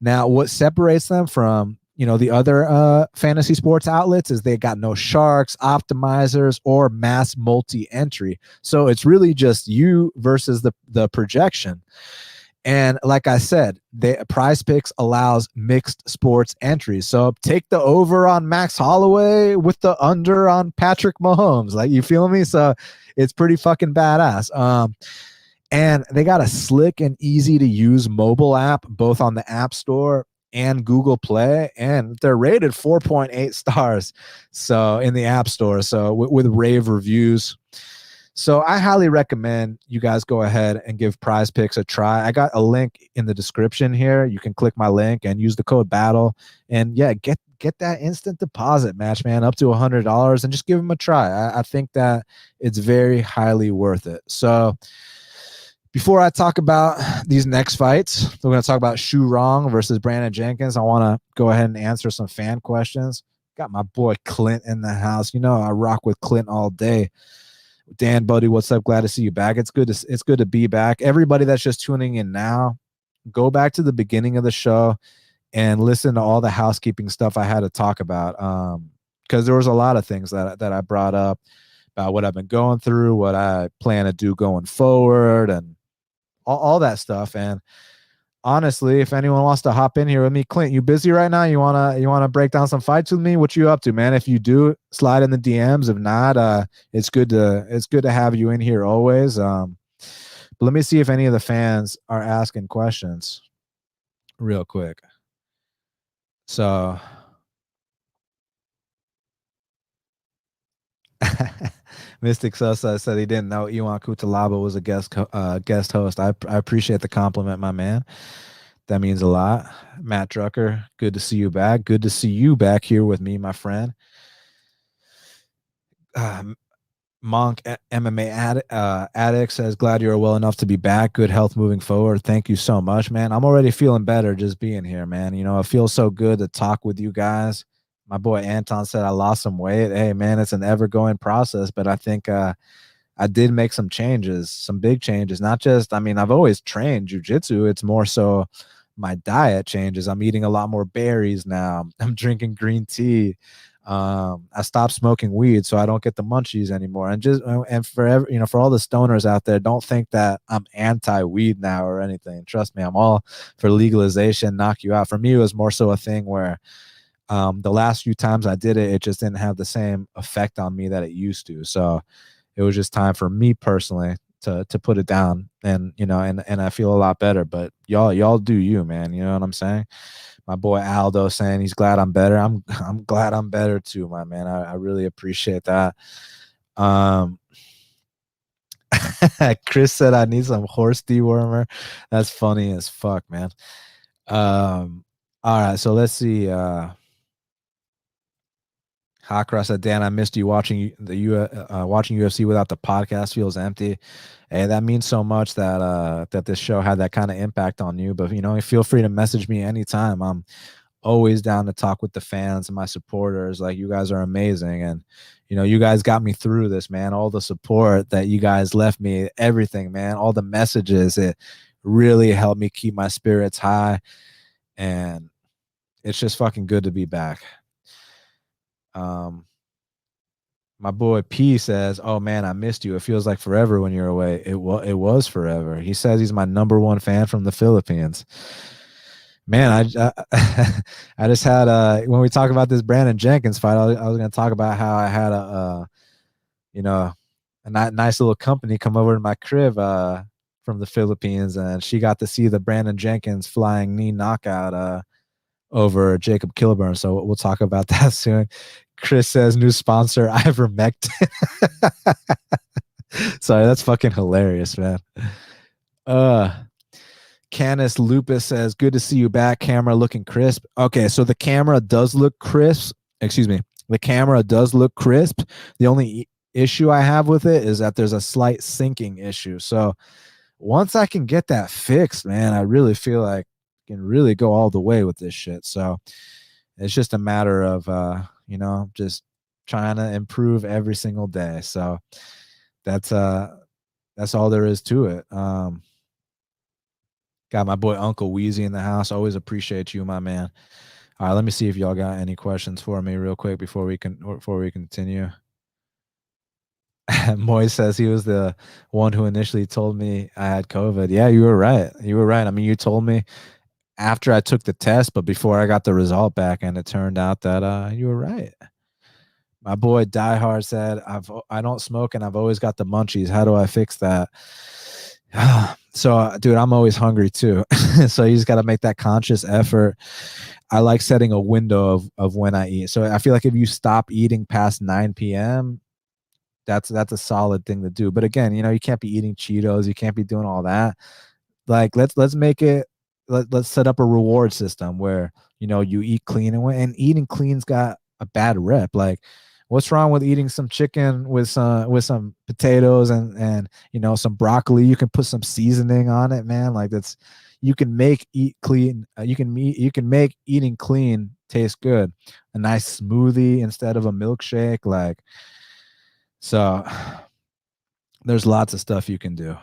Now, what separates them from, the other fantasy sports outlets is they got no sharks, optimizers, or mass multi-entry. So it's really just you versus the projection. And like I said, Prize Picks allows mixed sports entries. So take the over on Max Holloway with the under on Patrick Mahomes. Like, you feel me? So it's pretty fucking badass. And they got a slick and easy to use mobile app, both on the App Store and Google Play. And they're rated 4.8 stars. So in the App Store. So with rave reviews. So I highly recommend you guys go ahead and give Prize Picks a try. I got a link in the description here. You can click my link and use the code BATTLE. And yeah, get that instant deposit match, man, up to $100, and just give them a try. I think that it's very highly worth it. So before I talk about these next fights, we're going to talk about Rong versus Brandon Jenkins. I want to go ahead and answer some fan questions. Got my boy Clint in the house. I rock with Clint all day. Dan, buddy, what's up? Glad to see you back. It's good to be back. Everybody that's just tuning in now, go back to the beginning of the show and listen to all the housekeeping stuff I had to talk about. because there was a lot of things that I brought up about what I've been going through, what I plan to do going forward, and all that stuff. And honestly, if anyone wants to hop in here with me, Clint, you busy right now? You wanna break down some fights with me? What you up to, man? If you do, slide in the DMs. If not, it's good to have you in here always. But let me see if any of the fans are asking questions real quick. So Mystic Sosa said he didn't know Iwan Cutelaba was a guest host. I appreciate the compliment, my man. That means a lot. Matt Drucker, good to see you back. Good to see you back here with me, my friend. Um, Monk MMA addict says, glad you're well enough to be back. Good health moving forward. Thank you so much, man. I'm already feeling better just being here, man. It feels so good to talk with you guys. My boy Anton said I lost some weight. Hey, man, it's an ever going process, but I think I did make some changes, some big changes. Not just, I mean, I've always trained jujitsu. It's more so my diet changes. I'm eating a lot more berries now. I'm drinking green tea. I stopped smoking weed, so I don't get the munchies anymore. And for all the stoners out there, don't think that I'm anti-weed now or anything. Trust me, I'm all for legalization, knock you out. For me, it was more so a thing where the last few times I did it, it just didn't have the same effect on me that it used to. So it was just time for me personally to put it down, and I feel a lot better. But y'all do you, man. You know what I'm saying? My boy Aldo saying he's glad I'm better. I'm glad I'm better too, my man. I really appreciate that. Um Chris said I need some horse dewormer. That's funny as fuck, man. All right, so let's see. Hakra said, Dan, I missed you watching UFC without the podcast feels empty. Hey, that means so much that this show had that kind of impact on you. But feel free to message me anytime. I'm always down to talk with the fans and my supporters. Like, you guys are amazing, and you guys got me through this, man. All the support that you guys left me, everything, man. All the messages, it really helped me keep my spirits high, and it's just fucking good to be back. Um, My boy P says, "Oh man, I missed you. It feels like forever when you're away. It was forever." He says he's my number one fan from the Philippines. Man, I just had when we talk about this Brandon Jenkins fight, I was going to talk about how I had you know a nice little company come over to my crib from the Philippines, and she got to see the Brandon Jenkins flying knee knockout over Jacob Kilburn. So we'll talk about that soon. Chris says new sponsor ivermectin. Sorry, that's fucking hilarious, man. Uh Canis Lupus says, good to see you back. Camera looking crisp. Okay, so the camera does look crisp. Excuse me. The camera does look crisp. The only issue I have with it is that there's a slight syncing issue. So once I can get that fixed, man, I really feel like I can really go all the way with this shit. So it's just a matter of just trying to improve every single day. So that's all there is to it. Got my boy Uncle Wheezy in the house. Always appreciate you, my man. All right, let me see if y'all got any questions for me real quick before we continue. Moy says he was the one who initially told me I had COVID. Yeah, you were right. You were right. I mean, you told me after I took the test, but before I got the result back, and it turned out that you were right. My boy Die Hard said, I don't smoke and I've always got the munchies. How do I fix that? So, dude, I'm always hungry too. So you just got to make that conscious effort. I like setting a window of when I eat. So I feel like if you stop eating past 9 p.m., that's a solid thing to do. But again, you can't be eating Cheetos. You can't be doing all that. Like, let's make it. Let's set up a reward system where you eat clean, and eating clean's got a bad rep. Like, what's wrong with eating some chicken with some potatoes and some broccoli? You can put some seasoning on it, man. Like, that's you can make eat clean. You can make eating clean taste good. A nice smoothie instead of a milkshake. Like, so there's lots of stuff you can do.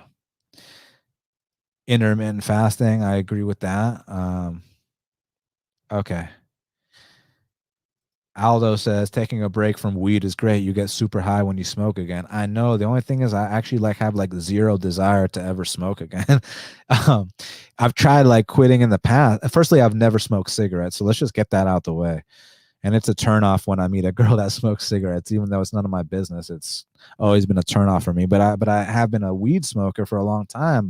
Intermittent fasting, I agree with that. Okay. Aldo says taking a break from weed is great. You get super high when you smoke again. I know. The only thing is I actually have like zero desire to ever smoke again. um, I've tried like quitting in the past. Firstly, I've never smoked cigarettes, so let's just get that out the way. And it's a turnoff when I meet a girl that smokes cigarettes, even though it's none of my business. It's always been a turnoff for me. But I have been a weed smoker for a long time.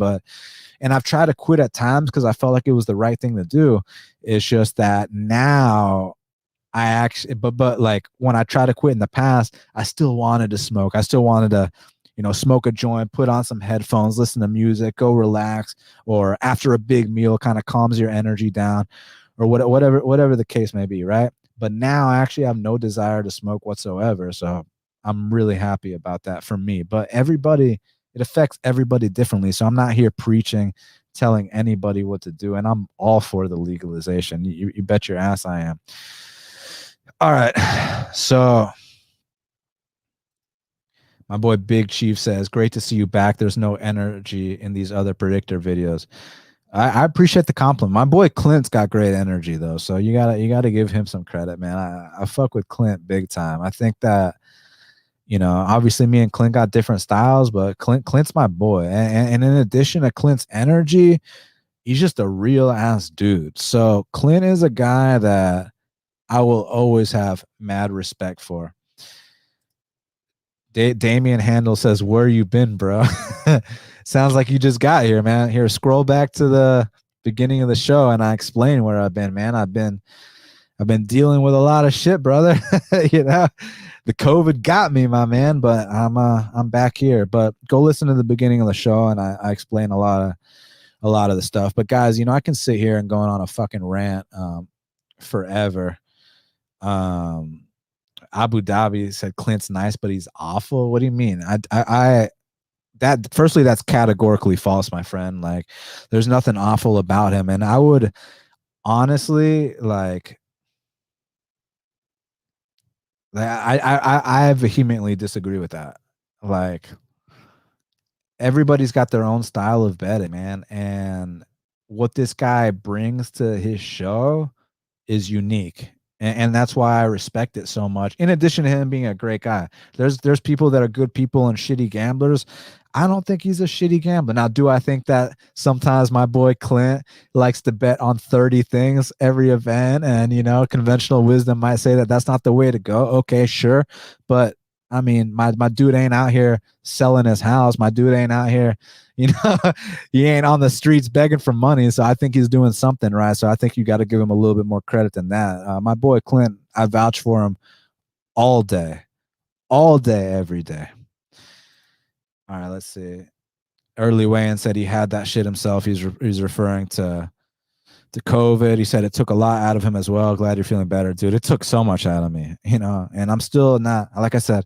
And I've tried to quit at times because I felt like it was the right thing to do. It's just that now I actually, but like when I tried to quit in the past, I still wanted to smoke. I still wanted to, smoke a joint, put on some headphones, listen to music, go relax, or after a big meal, kind of calms your energy down, or whatever the case may be, right? But now I actually have no desire to smoke whatsoever, so I'm really happy about that for me. But it affects everybody differently, so I'm not here preaching, telling anybody what to do, and I'm all for the legalization. You bet your ass I am. All right. So my boy Big Chief says, great to see you back. There's no energy in these other predictor videos. I appreciate the compliment. My boy Clint's got great energy though. So you gotta give him some credit, man. I fuck with Clint big time. I think that, obviously me and Clint got different styles, but Clint's my boy. And in addition to Clint's energy, he's just a real ass dude. So Clint is a guy that I will always have mad respect for. Damian Handel says, "Where you been, bro?" Sounds like you just got here, man. Here, scroll back to the beginning of the show, and I explain where I've been, man. I've been dealing with a lot of shit, brother. The COVID got me, my man, but I'm back here. But go listen to the beginning of the show, and I explain a lot of the stuff. But guys, I can sit here and going on a fucking rant forever. Abu Dhabi said Clint's nice, but he's awful. What do you mean? That firstly, that's categorically false, my friend. Like, there's nothing awful about him, and I would honestly I vehemently disagree with that. Like, everybody's got their own style of betting, man, and what this guy brings to his show is unique. And that's why I respect it so much. In addition to him being a great guy, there's people that are good people and shitty gamblers. I don't think he's a shitty gambler. Now, do I think that sometimes my boy Clint likes to bet on 30 things every event? And, conventional wisdom might say that that's not the way to go. Okay, sure. But I mean, my dude ain't out here selling his house. My dude ain't out here, you know, he ain't on the streets begging for money. So I think he's doing something right. So I think you got to give him a little bit more credit than that. My boy Clint, I vouch for him all day, every day. All right, let's see. Early weigh-in said he had that shit himself. He's referring to COVID. He said it took a lot out of him as well. Glad you're feeling better, dude. It took so much out of me, and I'm still not, like I said,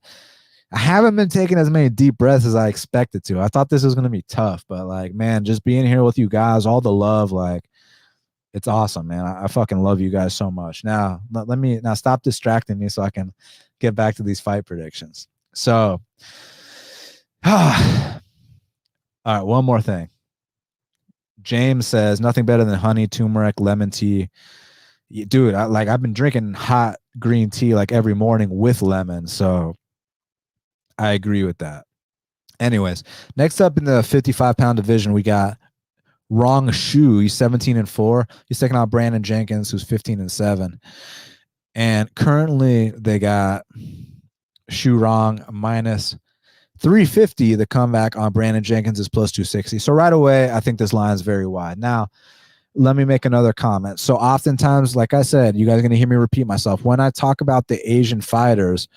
I haven't been taking as many deep breaths as I expected to. I thought this was going to be tough, but like, man, just being here with you guys, all the love, like, it's awesome, man. I fucking love you guys so much. Now, let me stop distracting me so I can get back to these fight predictions. So, all right, one more thing. James says nothing better than honey, turmeric, lemon tea. Dude, I've been drinking hot green tea like every morning with lemon, so I agree with that. Anyways, next up in the 55-pound division, we got Rong Shu. He's 17-4. He's taking out Brandon Jenkins, who's 15-7. And currently, they got Shu Rong minus 350. The comeback on Brandon Jenkins is plus 260. So right away, I think this line is very wide. Now, let me make another comment. So oftentimes, like I said, you guys are going to hear me repeat myself. When I talk about the Asian fighters,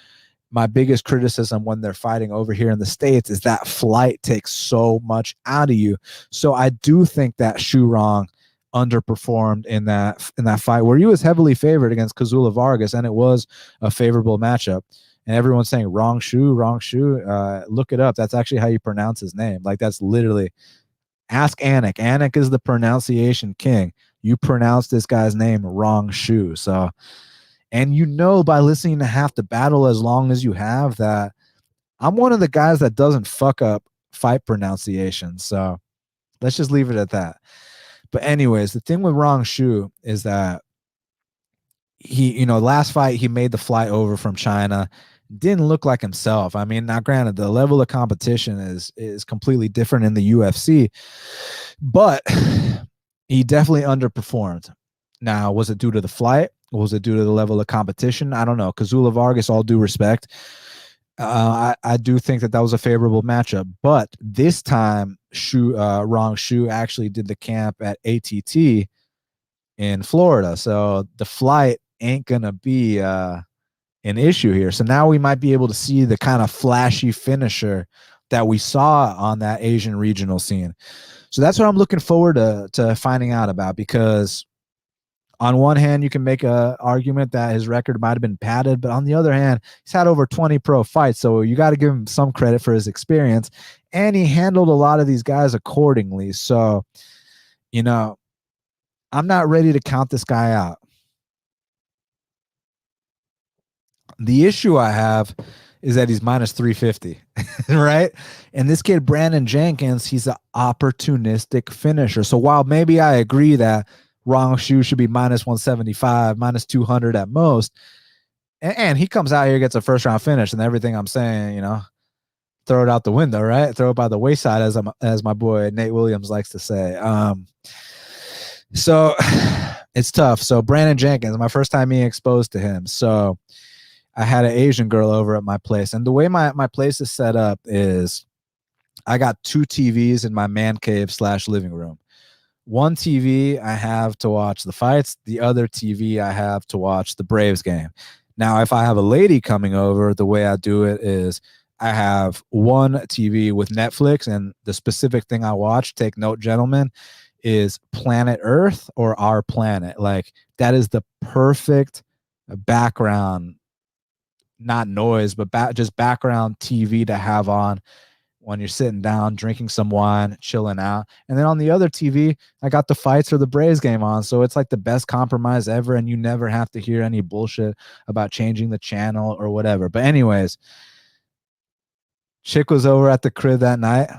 my biggest criticism when they're fighting over here in the States is that flight takes so much out of you. So I do think that Shu Rong underperformed in that fight where he was heavily favored against Kazula Vargas, and it was a favorable matchup. And everyone's saying Rong Shu. Look it up. That's actually how you pronounce his name. Like, that's literally, ask Anik. Anik is the pronunciation king. You pronounce this guy's name Rong Shu. So, and by listening to half the battle as long as you have, that I'm one of the guys that doesn't fuck up fight pronunciation. So let's just leave it at that. But anyways, the thing with Rong Shu is that last fight he made the flight over from China, didn't look like himself. I mean, now granted, the level of competition is completely different in the UFC, but he definitely underperformed. Now, was it due to the flight? Was it due to the level of competition? I don't know. Kazula Vargas, all due respect, I do think that was a favorable matchup. But this time, Rong Shu actually did the camp at ATT in Florida, so the flight ain't gonna be an issue here. So now we might be able to see the kind of flashy finisher that we saw on that Asian regional scene. So that's what I'm looking forward to finding out about, because on one hand, you can make an argument that his record might have been padded, but on the other hand, he's had over 20 pro fights, so you got to give him some credit for his experience, and he handled a lot of these guys accordingly. So, I'm not ready to count this guy out. The issue I have is that he's minus 350, right? And this kid, Brandon Jenkins, he's an opportunistic finisher. So while maybe I agree that Rong Shu should be minus 175, minus 200 at most, and he comes out here, gets a first round finish, and everything I'm saying, throw it out the window, right? Throw it by the wayside, as my boy Nate Williams likes to say. So it's tough. So Brandon Jenkins, my first time being exposed to him. So I had an Asian girl over at my place, and the way my place is set up is I got 2 TVs in my man cave / living room. One TV I have to watch the fights. The other TV I have to watch the Braves game. Now, if I have a lady coming over, the way I do it is I have one TV with Netflix, and the specific thing I watch, take note, gentlemen, is Planet Earth or Our Planet. Like, that is the perfect background, not noise, but just background TV to have on when you're sitting down, drinking some wine, chilling out. And then on the other TV, I got the fights or the Braves game on. So it's like the best compromise ever, and you never have to hear any bullshit about changing the channel or whatever. But anyways, chick was over at the crib that night,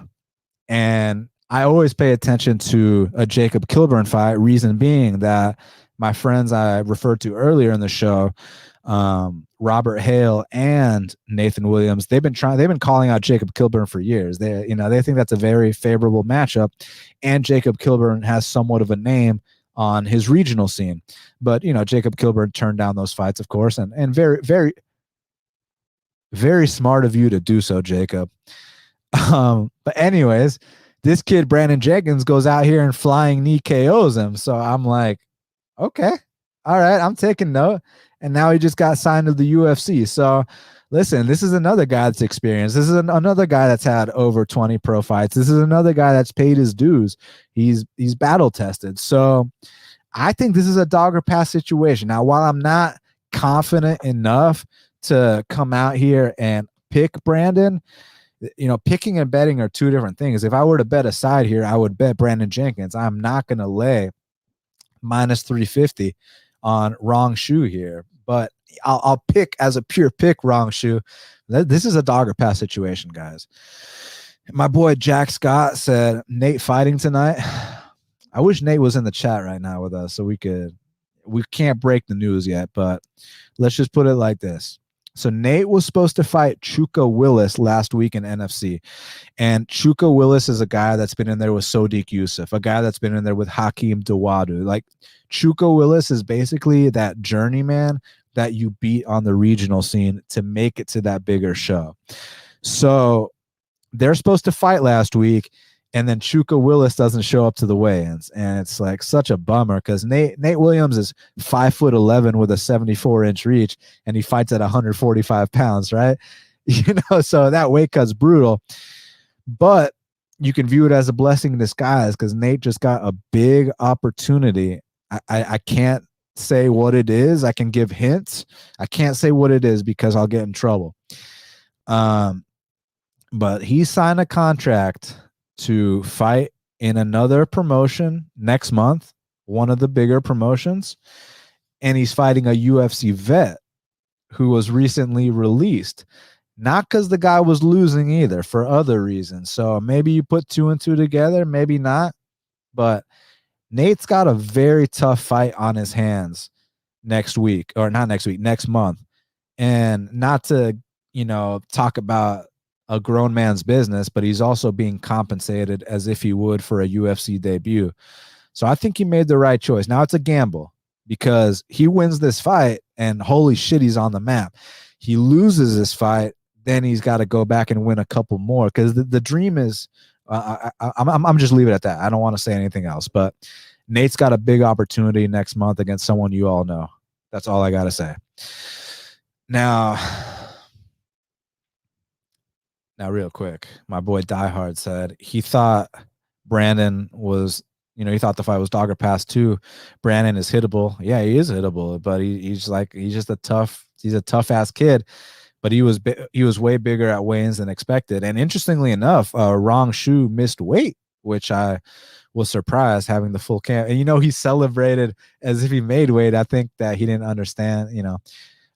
and I always pay attention to a Jacob Kilburn fight, reason being that my friends I referred to earlier in the show, Robert Hale and Nathan Williams, they've been calling out Jacob Kilburn for years. They think that's a very favorable matchup, and Jacob Kilburn has somewhat of a name on his regional scene. But Jacob Kilburn turned down those fights, of course, and very, very, very smart of you to do so, Jacob. But anyways, this kid Brandon Jenkins goes out here and flying knee KOs him. So I'm like, okay, all right, I'm taking note. And now he just got signed to the UFC. So listen, this is another guy that's experienced. This is another guy that's had over 20 pro fights. This is another guy that's paid his dues. He's battle tested. So I think this is a dog or pass situation. Now, while I'm not confident enough to come out here and pick Brandon, picking and betting are two different things. If I were to bet a side here, I would bet Brandon Jenkins. I'm not going to lay minus 350 on Rong Shu here, but I'll pick as a pure pick Rong Shu. This is a dog or pass situation, guys. My boy Jack Scott said, Nate fighting tonight. I wish Nate was in the chat right now with us so we can't break the news yet, but let's just put it like this. So Nate was supposed to fight Chuka Willis last week in NFC. And Chuka Willis is a guy that's been in there with Sodiq Yusuff, a guy that's been in there with Hakeem Dawadu. Like, Chuka Willis is basically that journeyman that you beat on the regional scene to make it to that bigger show. So they're supposed to fight last week, and then Chuka Willis doesn't show up to the weigh-ins, and it's like such a bummer because Nate Williams is 5'11" with a 74-inch reach, and he fights at 145 pounds, right? So that weight cut's brutal, but you can view it as a blessing in disguise because Nate just got a big opportunity. I can't say what it is. I can give hints. I can't say what it is because I'll get in trouble. But he signed a contract to fight in another promotion next month, one of the bigger promotions, and he's fighting a UFC vet who was recently released. Not because the guy was losing either, for other reasons. So maybe you put 2 and 2 together, maybe not. But Nate's got a very tough fight on his hands next week, or not next week, next month. And not to, talk about a grown man's business, but he's also being compensated as if he would for a UFC debut. So I think he made the right choice. Now it's a gamble because he wins this fight and holy shit, he's on the map. He loses this fight, then he's got to go back and win a couple more because the dream is, I'm just leave it at that. I don't want to say anything else, but Nate's got a big opportunity next month against someone you all know. That's all I got to say. Now, real quick, my boy Diehard said he thought Brandon was, he thought the fight was dogger pass too. Brandon is hittable. Yeah, he is hittable, but he's just he's a tough ass kid. But he was way bigger at weigh-ins than expected. And interestingly enough, Rong Shu missed weight, which I was surprised having the full camp. And he celebrated as if he made weight. I think that he didn't understand,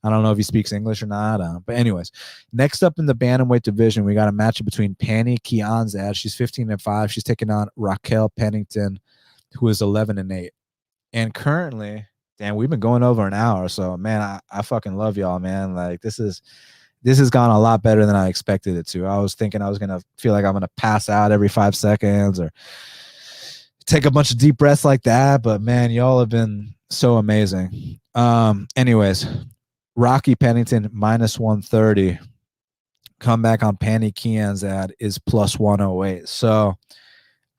I don't know if he speaks English or not. But anyways, next up in the bantamweight division, we got a matchup between Pannie Kianzad. She's 15-5. She's taking on Raquel Pennington, who is 11-8. And currently, damn, we've been going over an hour. So, man, I fucking love y'all, man. Like, this has gone a lot better than I expected it to. I was thinking I was going to feel like I'm going to pass out every 5 seconds or take a bunch of deep breaths like that. But, man, y'all have been so amazing. Anyways, Rocky Pennington minus 130. Comeback on Pannie Kianzad is plus 108. So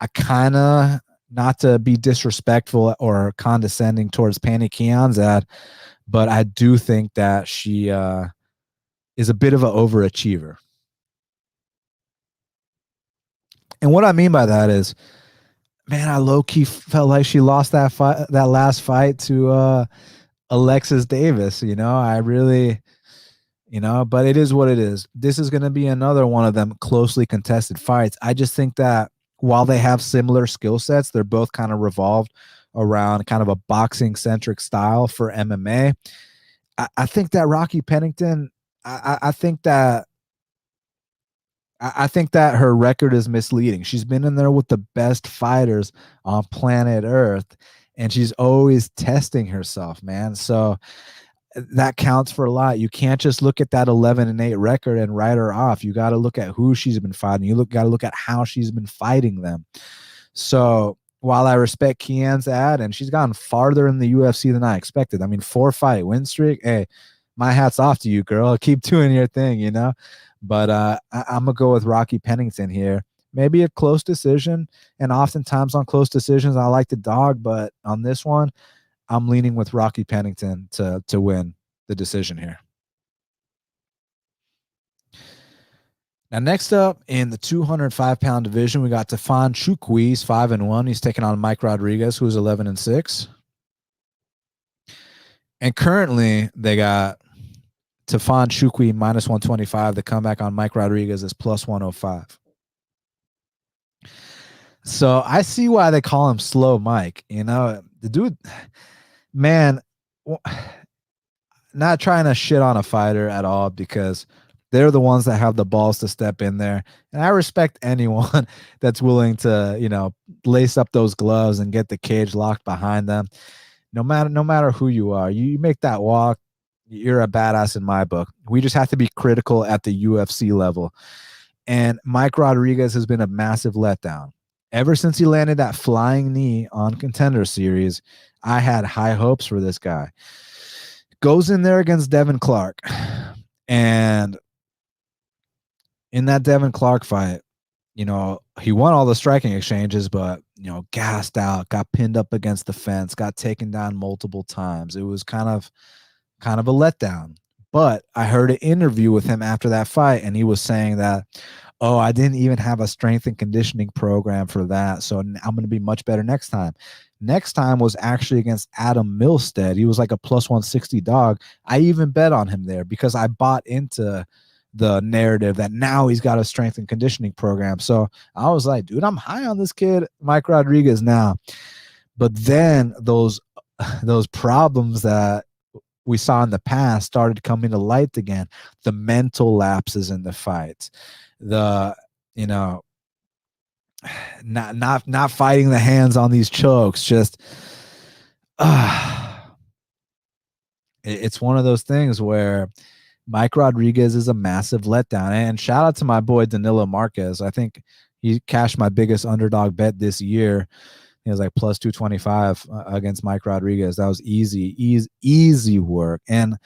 I kind of, not to be disrespectful or condescending towards Pannie Kianzad, but I do think that she is a bit of an overachiever. And what I mean by that is, man, I low-key felt like she lost that last fight to Alexis Davis. I really, but it is what it is. This is going to be another one of them closely contested fights. I just think that while they have similar skill sets, they're both kind of revolved around kind of a boxing-centric style for MMA. I think that Rocky Pennington, I think that her record is misleading. She's been in there with the best fighters on planet Earth, and she's always testing herself, man. So that counts for a lot. You can't just look at that 11-8 record and write her off. You got to look at who she's been fighting. You got to look at how she's been fighting them. So while I respect Kianzad, and she's gotten farther in the UFC than I expected. I mean, 4-fight win streak. Hey, my hat's off to you, girl. Keep doing your thing, But I'm going to go with Rocky Pennington here. Maybe a close decision. And oftentimes on close decisions, I like the dog. But on this one, I'm leaning with Rocky Pennington to win the decision here. Now, next up in the 205-pound division, we got Tafon Nchukwi. He's 5-1. He's taking on Mike Rodriguez, who's 11-6. And currently, they got Tafon Nchukwi minus 125. The comeback on Mike Rodriguez is plus 105. So I see why they call him Slow Mike. The dude, man, not trying to shit on a fighter at all because they're the ones that have the balls to step in there. And I respect anyone that's willing to, lace up those gloves and get the cage locked behind them. No matter who you are, you make that walk, you're a badass in my book. We just have to be critical at the UFC level. And Mike Rodriguez has been a massive letdown. Ever since he landed that flying knee on Contender Series, I had high hopes for this guy. Goes in there against Devin Clark. And in that Devin Clark fight, he won all the striking exchanges, but, gassed out, got pinned up against the fence, got taken down multiple times. It was kind of a letdown. But I heard an interview with him after that fight, and he was saying that, I didn't even have a strength and conditioning program for that, so I'm going to be much better next time. Next time was actually against Adam Milstead. He was like a plus 160 dog. I even bet on him there because I bought into the narrative that now he's got a strength and conditioning program. So I was like, dude, I'm high on this kid, Mike Rodriguez now. But then those problems that we saw in the past started coming to light again. The mental lapses in the fight, the not fighting the hands on these chokes, just it's one of those things where Mike Rodriguez is a massive letdown. And shout out to my boy Danilo Marquez. I think he cashed my biggest underdog bet this year. He was like plus 225 against Mike Rodriguez. That was easy work. And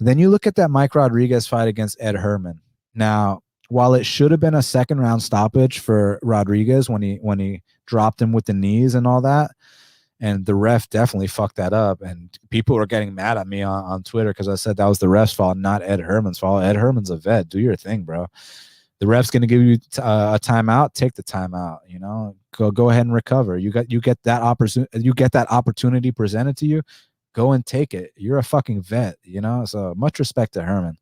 then you look at that Mike Rodriguez fight against Ed Herman. Now, while it should have been a second round stoppage for Rodriguez when he dropped him with the knees and all that, and the ref definitely fucked that up. And people were getting mad at me on Twitter because I said that was the ref's fault, not Ed Herman's fault. Ed Herman's a vet. Do your thing, bro. The ref's going to give you a timeout. Take the timeout. You know, go ahead and recover. You get that opportunity presented to you. Go and take it. You're a fucking vet. You know, so much respect to Herman.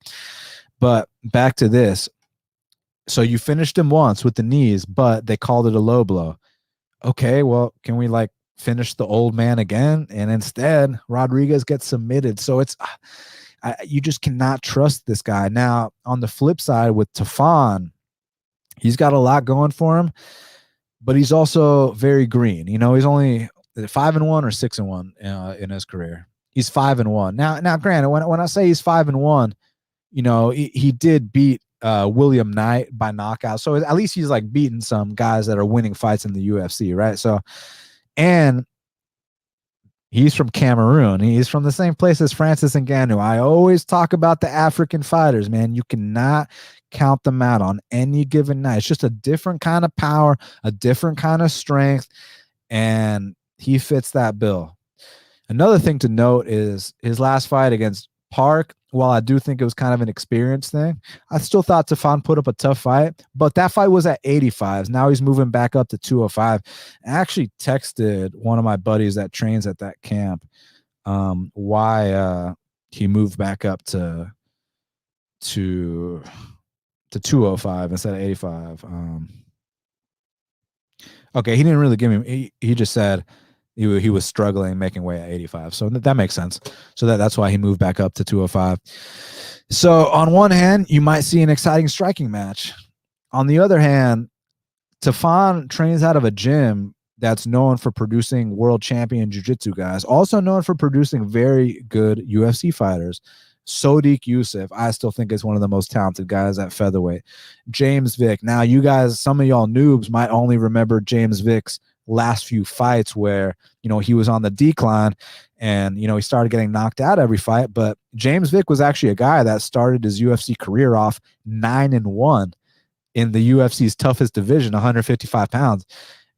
But back to this. So you finished him once with the knees, but they called it a low blow. Okay, well, can we like finish the old man again? And instead, Rodriguez gets submitted. So it's you just cannot trust this guy. Now, on the flip side with Tafon, he's got a lot going for him, but he's also very green. You know, he's only 5-1 or 6-1 in his career. He's 5-1. Now, granted, when I say he's 5-1, you know, he did beat William Knight by knockout. So at least he's like beating some guys that are winning fights in the UFC, right? So, and he's from Cameroon. He's from the same place as Francis Ngannou. I always talk about the African fighters, man. You cannot count them out on any given night. It's just a different kind of power, a different kind of strength, and he fits that bill. Another thing to note is his last fight against Park. While I do think it was kind of an experience thing, I still thought Tafon put up a tough fight, but that fight was at 85s. Now he's moving back up to 205. I actually texted one of my buddies that trains at that camp why he moved back up to 205 instead of 85. Okay, he didn't really give me. He just said he was struggling making weight at 85. So that makes sense. So that's why he moved back up to 205. So on one hand, you might see an exciting striking match. On the other hand, Tafon trains out of a gym that's known for producing world champion jiu-jitsu guys, also known for producing very good UFC fighters. Sodiq Yusuff, I still think is one of the most talented guys at featherweight. James Vick. Now, you guys, some of y'all noobs might only remember James Vick's last few fights where, you know, he was on the decline and, you know, he started getting knocked out every fight. But James Vick was actually a guy that started his UFC career off 9-1 in the UFC's toughest division, 155 pounds.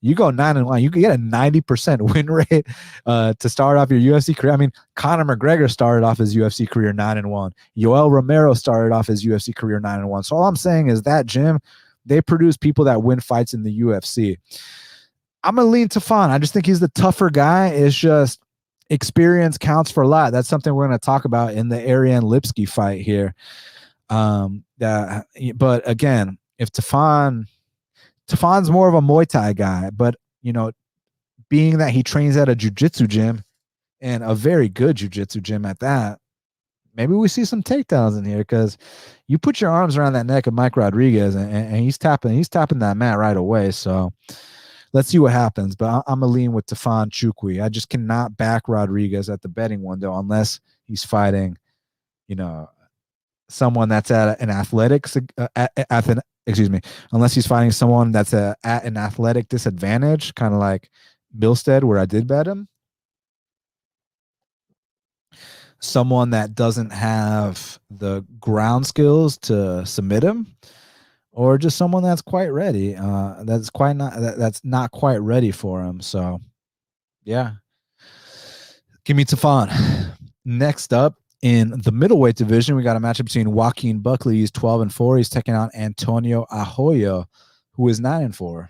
You go 9-1, you can get a 90% win rate to start off your UFC career. I mean, Conor McGregor started off his UFC career 9-1. Yoel Romero started off his UFC career 9-1. So all I'm saying is that gym, they produce people that win fights in the UFC. I'm going to lean Tafon. I just think he's the tougher guy. It's just experience counts for a lot. That's something we're going to talk about in the Ariani Lipski fight here. But again, if Tafon's more of a Muay Thai guy, but, you know, being that he trains at a jiu-jitsu gym and a very good jiu-jitsu gym at that, maybe we see some takedowns in here because you put your arms around that neck of Mike Rodriguez and he's tapping that mat right away. So let's see what happens. But I'm going to lean with Tafon Nchukwi. I just cannot back Rodriguez at the betting window unless he's fighting, you know, someone that's at an athletics, unless he's fighting someone that's at an athletic disadvantage, kind of like Milstead, where I did bet him. Someone that doesn't have the ground skills to submit him, or just someone that's quite ready. That's not quite ready for him. So, yeah, give me Tafon. Next up, in the middleweight division, we got a matchup between Joaquin Buckley. He's 12-4. He's taking out Antonio Arroyo, who is 9-4.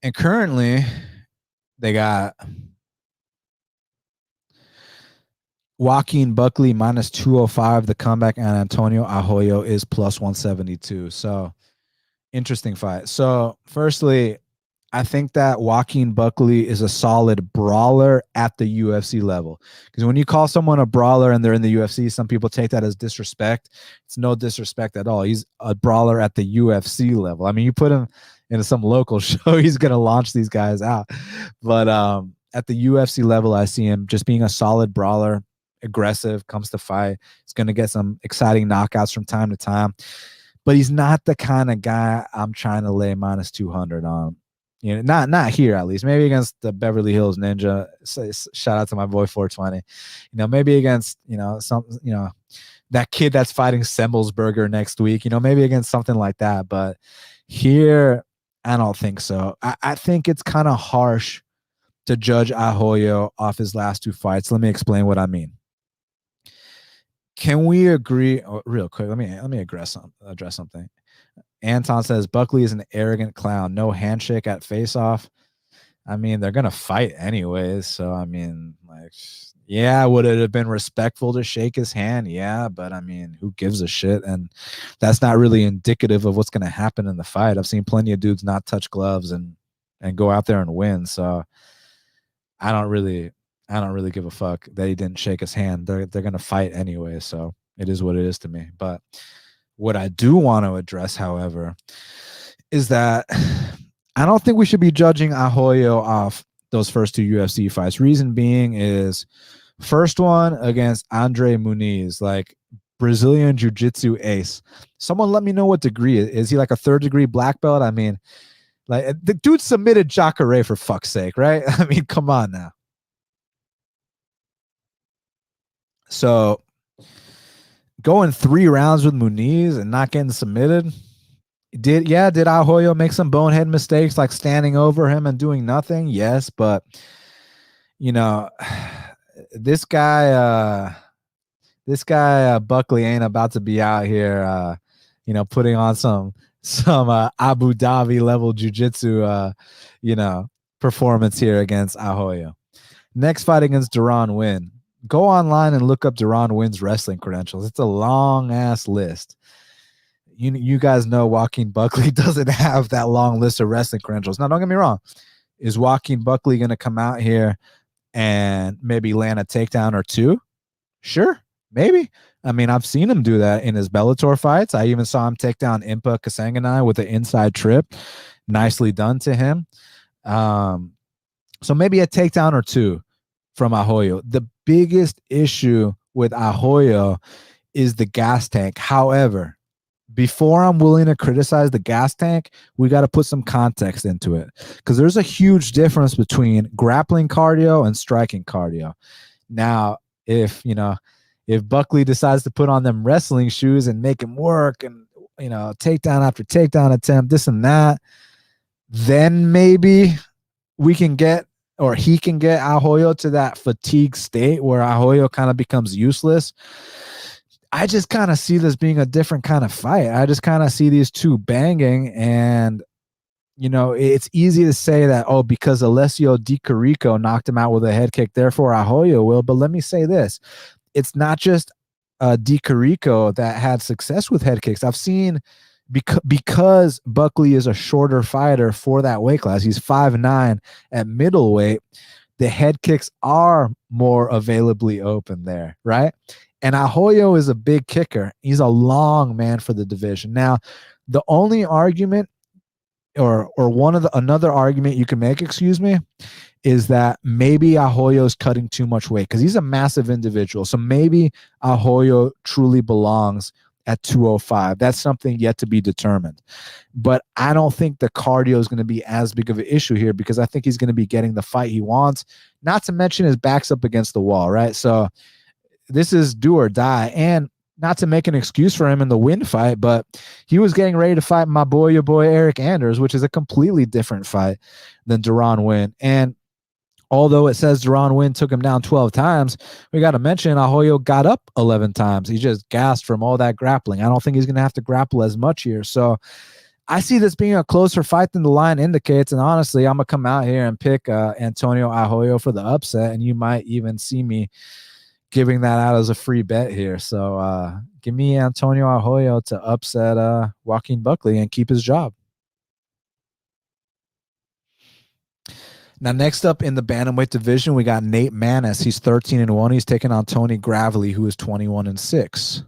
And currently, they got Joaquin Buckley minus 205. The comeback, and Antonio Arroyo is plus 172. So, interesting fight. So, firstly, I think that Joaquin Buckley is a solid brawler at the UFC level. Because when you call someone a brawler and they're in the UFC, some people take that as disrespect. It's no disrespect at all. He's a brawler at the UFC level. I mean, you put him into some local show, he's going to launch these guys out. But at the UFC level, I see him just being a solid brawler, aggressive, comes to fight. He's going to get some exciting knockouts from time to time. But he's not the kind of guy I'm trying to lay minus 200 on. You know, not here at least. Maybe against the Beverly Hills Ninja. Shout out to my boy 420. You know, maybe against, you know, that kid that's fighting Semmelsberger next week. You know, maybe against something like that. But here, I don't think so. I think it's kind of harsh to judge Arroyo off his last 2 fights. Let me explain what I mean. Can we agree? Oh, real quick, let me address something. Anton says Buckley is an arrogant clown. No handshake at face-off. I mean, they're gonna fight anyways. So I mean, like, yeah, would it have been respectful to shake his hand? Yeah, but I mean, who gives a shit? And that's not really indicative of what's gonna happen in the fight. I've seen plenty of dudes not touch gloves and go out there and win. So I don't really give a fuck that he didn't shake his hand. They're gonna fight anyway. So it is what it is to me. But what I do want to address, however, is that I don't think we should be judging Arroyo off those first 2 UFC fights. Reason being is first one against Andre Muniz, like Brazilian jiu-jitsu ace. Someone let me know what degree. Is he like a 3rd degree black belt? I mean, like the dude submitted Jacare for fuck's sake, right? I mean, come on now. So going 3 rounds with Muniz and not getting submitted. Did Arroyo make some bonehead mistakes like standing over him and doing nothing? Yes, but you know, this guy Buckley ain't about to be out here you know, putting on some Abu Dhabi level jiu-jitsu you know, performance here against Arroyo. Next fight against Deron Winn. Go online and look up Deron Winn's wrestling credentials. It's a long ass list. You guys know Joaquin Buckley doesn't have that long list of wrestling credentials. Now, don't get me wrong. Is Joaquin Buckley going to come out here and maybe land a takedown or 2? Sure, maybe. I mean, I've seen him do that in his Bellator fights. I even saw him take down Impa Kasanganay with an inside trip. Nicely done to him. So maybe a takedown or 2 from Arroyo. The biggest issue with Arroyo is the gas tank. However, before I'm willing to criticize the gas tank, we got to put some context into it, because there's a huge difference between grappling cardio and striking cardio. Now, if Buckley decides to put on them wrestling shoes and make him work and, you know, takedown after takedown attempt, this and that, then maybe we can get, or he can get Arroyo to that fatigue state where Arroyo kind of becomes useless. I just kind of see this being a different kind of fight. I just kind of see these two banging, and, you know, it's easy to say that, oh, because Alessio Di Chirico knocked him out with a head kick, therefore Arroyo will. But let me say this. It's not just Di Chirico that had success with head kicks. I've seen, because Buckley is a shorter fighter for that weight class, he's 5'9" at middleweight, the head kicks are more availably open there, right? And Arroyo is a big kicker. He's a long man for the division. Now, the only argument, or another argument you can make, is that maybe Arroyo is cutting too much weight, because he's a massive individual. So maybe Arroyo truly belongs at 205. That's something yet to be determined. But I don't think the cardio is going to be as big of an issue here, because I think he's going to be getting the fight he wants, not to mention his back's up against the wall, right? So this is do or die. And not to make an excuse for him in the Win fight, but he was getting ready to fight your boy Eric Anders, which is a completely different fight than Deron Winn. And although it says Deron Winn took him down 12 times, we got to mention Arroyo got up 11 times. He just gassed from all that grappling. I don't think he's going to have to grapple as much here. So I see this being a closer fight than the line indicates. And honestly, I'm going to come out here and pick Antonio Arroyo for the upset. And you might even see me giving that out as a free bet here. So give me Antonio Arroyo to upset Joaquin Buckley and keep his job. Now, next up in the bantamweight division, we got Nate Maness. He's 13-1. He's taking on Tony Gravely, who is 21-6.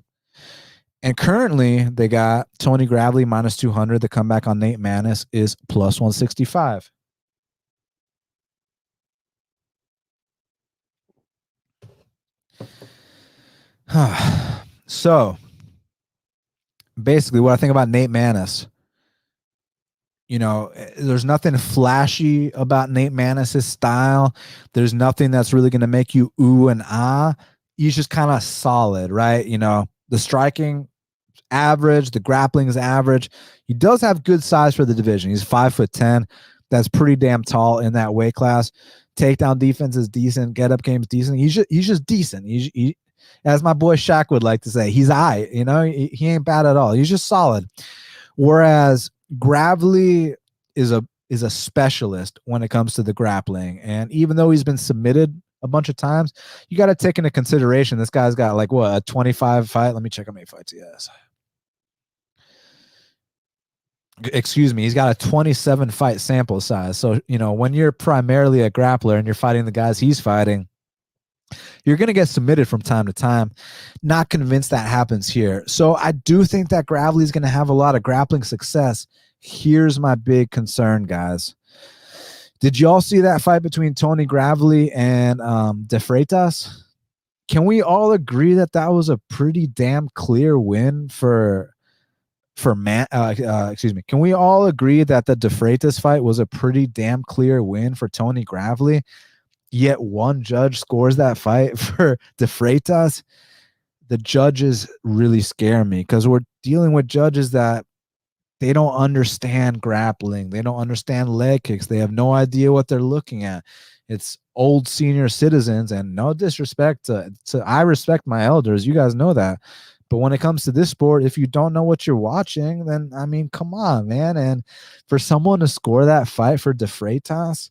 And currently, they got Tony Gravely minus 200. The comeback on Nate Maness is plus 165. So basically, what I think about Nate Maness, there's nothing flashy about Nate Maness' style. There's nothing that's really going to make you ooh and ah. He's just kind of solid, right? The striking average, the grappling is average. He does have good size for the division. He's 5'10". That's pretty damn tall in that weight class. Takedown defense is decent. Get up game is decent. He's just decent. As my boy Shaq would like to say, he's aight. He ain't bad at all. He's just solid. Whereas Gravely is a specialist when it comes to the grappling, and even though he's been submitted a bunch of times, you got to take into consideration this guy's got like what, a 25 fight. Let me check how many fights he has. Excuse me, he's got a 27 fight sample size. So, when you're primarily a grappler and you're fighting the guys he's fighting, you're going to get submitted from time to time. Not convinced that happens here. So I do think that Gravely is going to have a lot of grappling success. Here's my big concern, guys. Did y'all see that fight between Tony Gravely and De Freitas? Can we all agree that that was a pretty damn clear win for excuse me. Can we all agree that the De Freitas fight was a pretty damn clear win for Tony Gravely? Yet one judge scores that fight for De Freitas. The judges really scare me because we're dealing with judges that they don't understand grappling. They don't understand leg kicks. They have no idea what they're looking at. It's old senior citizens, and no disrespect to I respect my elders. You guys know that. But when it comes to this sport, if you don't know what you're watching, then, I mean, come on, man. And for someone to score that fight for De Freitas,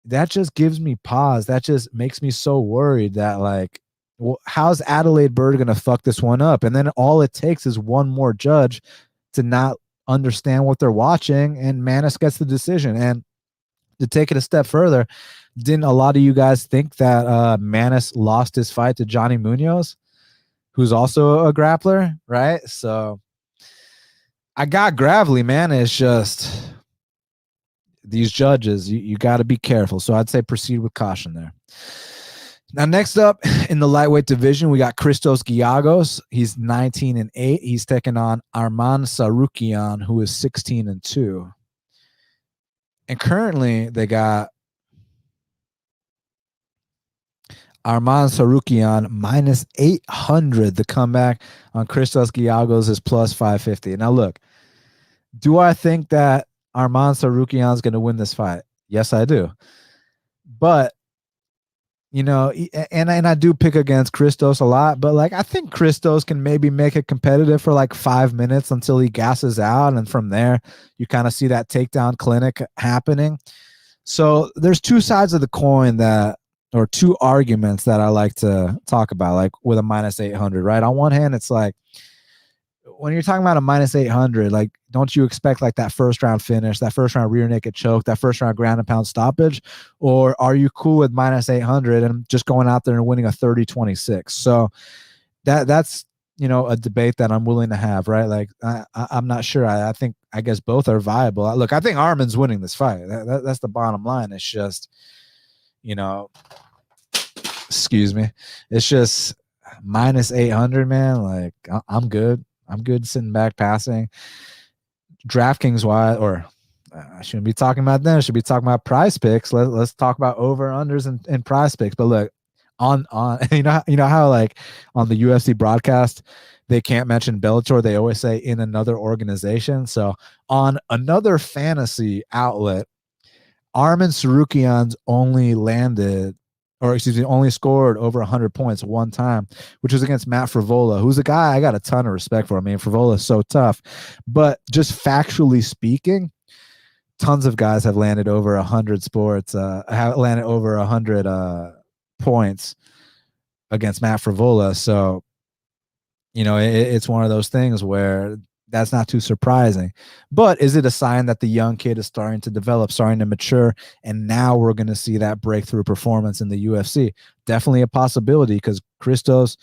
that just gives me pause. That just makes me so worried that, like, well, how's Adelaide Bird going to fuck this one up? And then all it takes is one more judge to not understand what they're watching, and Maness gets the decision. And to take it a step further, didn't a lot of you guys think that Maness lost his fight to Johnny Munoz, who's also a grappler, right? So I got Gravely, man. It's just these judges, you got to be careful. So I'd say proceed with caution there. Now, next up in the lightweight division, we got Christos Giagos. He's 19-8. He's taking on Arman Tsarukyan, who is 16-2. And currently, they got Arman Tsarukyan minus 800. The comeback on Christos Giagos is plus 550. Now, look, do I think that Arman Tsarukyan is going to win this fight? Yes, I do. But, and I do pick against Christos a lot, but, like, I think Christos can maybe make it competitive for like 5 minutes until he gasses out. And from there, you kind of see that takedown clinic happening. So there's two sides of the coin or two arguments that I like to talk about, like with a minus 800, right? On one hand, it's like, when you're talking about a minus 800, like, don't you expect like that first round finish, that first round rear naked choke, that first round ground and pound stoppage? Or are you cool with minus 800 and just going out there and winning a 30-26? So that's, a debate that I'm willing to have, right? Like, I'm not sure. I guess both are viable. Look, I think Arman's winning this fight. That's the bottom line. It's just, excuse me. It's just minus 800, man. Like, I'm good. I'm good sitting back passing. DraftKings wise, or I shouldn't be talking about them. I should be talking about prize picks. Let's talk about over-unders and prize picks. But look, on you know how like on the UFC broadcast, they can't mention Bellator. They always say in another organization. So on another fantasy outlet, Arman Tsarukyan's only scored over 100 points one time, which was against Matt Frivola, who's a guy I got a ton of respect for. I mean, Frivola is so tough. But just factually speaking, tons of guys have landed over 100 have landed over 100 points against Matt Frivola. So, it's one of those things where that's not too surprising. But is it a sign that the young kid is starting to develop, starting to mature, and now we're going to see that breakthrough performance in the UFC? Definitely a possibility, because Christos,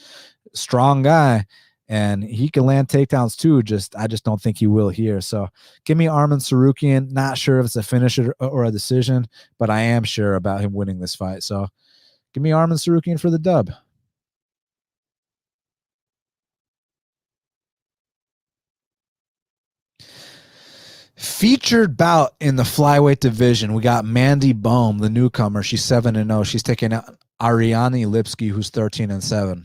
strong guy, and he can land takedowns too. I just don't think he will here. So give me Arman Tsarukyan. Not sure if it's a finish or a decision, but I am sure about him winning this fight. So give me Arman Tsarukyan for the dub. Featured bout in the flyweight division. We got Mandy Bohm, the newcomer. She's 7-0. She's taking out Ariani Lipski, who's 13-7.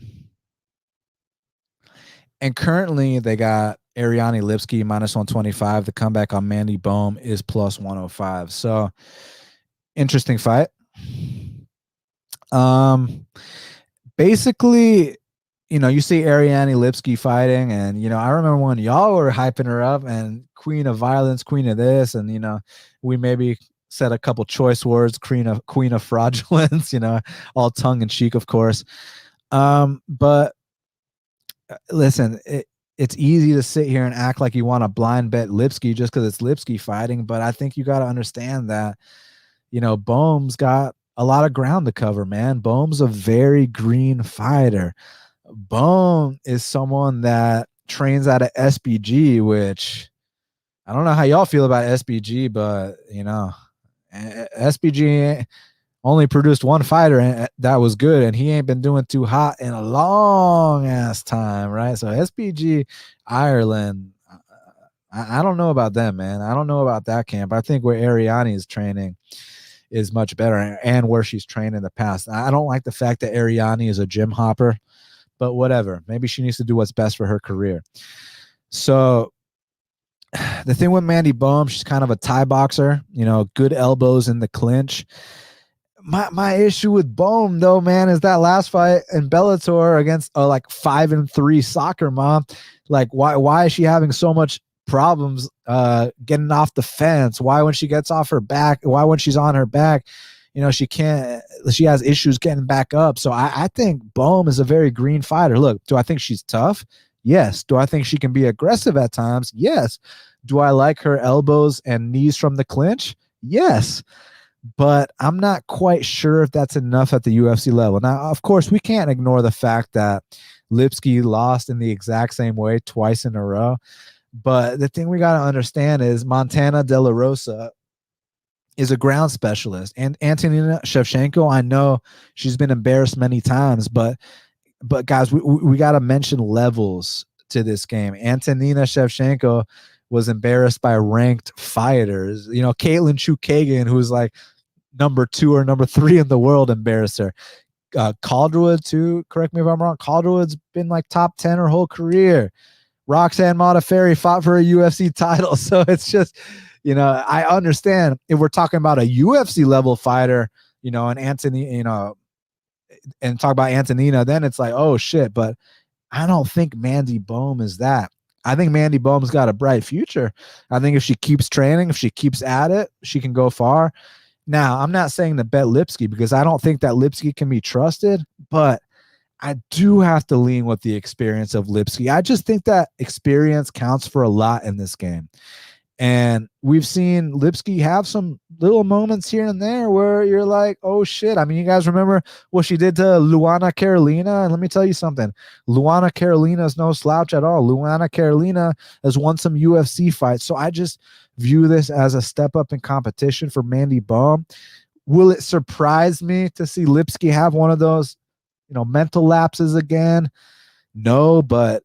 And currently they got Ariani Lipski minus 125. The comeback on Mandy Bohm is plus 105. So interesting fight. Basically, you see Ariani Lipski fighting, and I remember when y'all were hyping her up and queen of violence, queen of this, and we maybe said a couple choice words, queen of fraudulence, all tongue in cheek, of course. But listen, it's easy to sit here and act like you want to blind bet Lipski just because it's Lipski fighting, but I think you got to understand that Bohm's got a lot of ground to cover, man. Bohm's a very green fighter. Bohm is someone that trains out of SBG, which I don't know how y'all feel about SBG, but SBG only produced one fighter that was good, and he ain't been doing too hot in a long ass time, right? So SBG Ireland, I don't know about them, man. I don't know about that camp. I think where Ariani is training is much better, and where she's trained in the past. I don't like the fact that Ariani is a gym hopper, but whatever. Maybe she needs to do what's best for her career. So the thing with Mandy Bohm, she's kind of a Thai boxer, good elbows in the clinch. My issue with Bohm, though, man, is that last fight in Bellator against like 5-3 soccer mom. Like, why is she having so much problems getting off the fence? Why when she gets off her back? Why when she's on her back? She has issues getting back up. So I think Bohm is a very green fighter. Look, do I think she's tough? Yes. Do I think she can be aggressive at times? Yes. Do I like her elbows and knees from the clinch? Yes. But I'm not quite sure if that's enough at the UFC level. Now, of course, we can't ignore the fact that Lipski lost in the exact same way twice in a row. But the thing we got to understand is Montana De La Rosa is a ground specialist. And Antonina Shevchenko, I know she's been embarrassed many times, but guys, we got to mention levels to this game. Antonina Shevchenko was embarrassed by ranked fighters. Caitlin Chukagian, who's like number 2 or number 3 in the world, embarrassed her. Calderwood, too, correct me if I'm wrong. Calderwood's been like top 10 her whole career. Roxanne Modafferi fought for a UFC title. So it's just, I understand if we're talking about a UFC level fighter, and Anthony, and talk about Antonina, then it's like, oh shit. But I don't think Mandy Bohm is that. I think Mandy Bohm's got a bright future. I think if she keeps training, if she keeps at it, she can go far. Now, I'm not saying to bet Lipski because I don't think that Lipski can be trusted, but I do have to lean with the experience of Lipski. I just think that experience counts for a lot in this game. And we've seen Lipski have some little moments here and there where you're like, oh shit. I mean, you guys remember what she did to Luana Carolina? And let me tell you something. Luana Carolina is no slouch at all. Luana Carolina has won some UFC fights. So I just view this as a step up in competition for Mandy Bohm. Will it surprise me to see Lipski have one of those, mental lapses again? No, but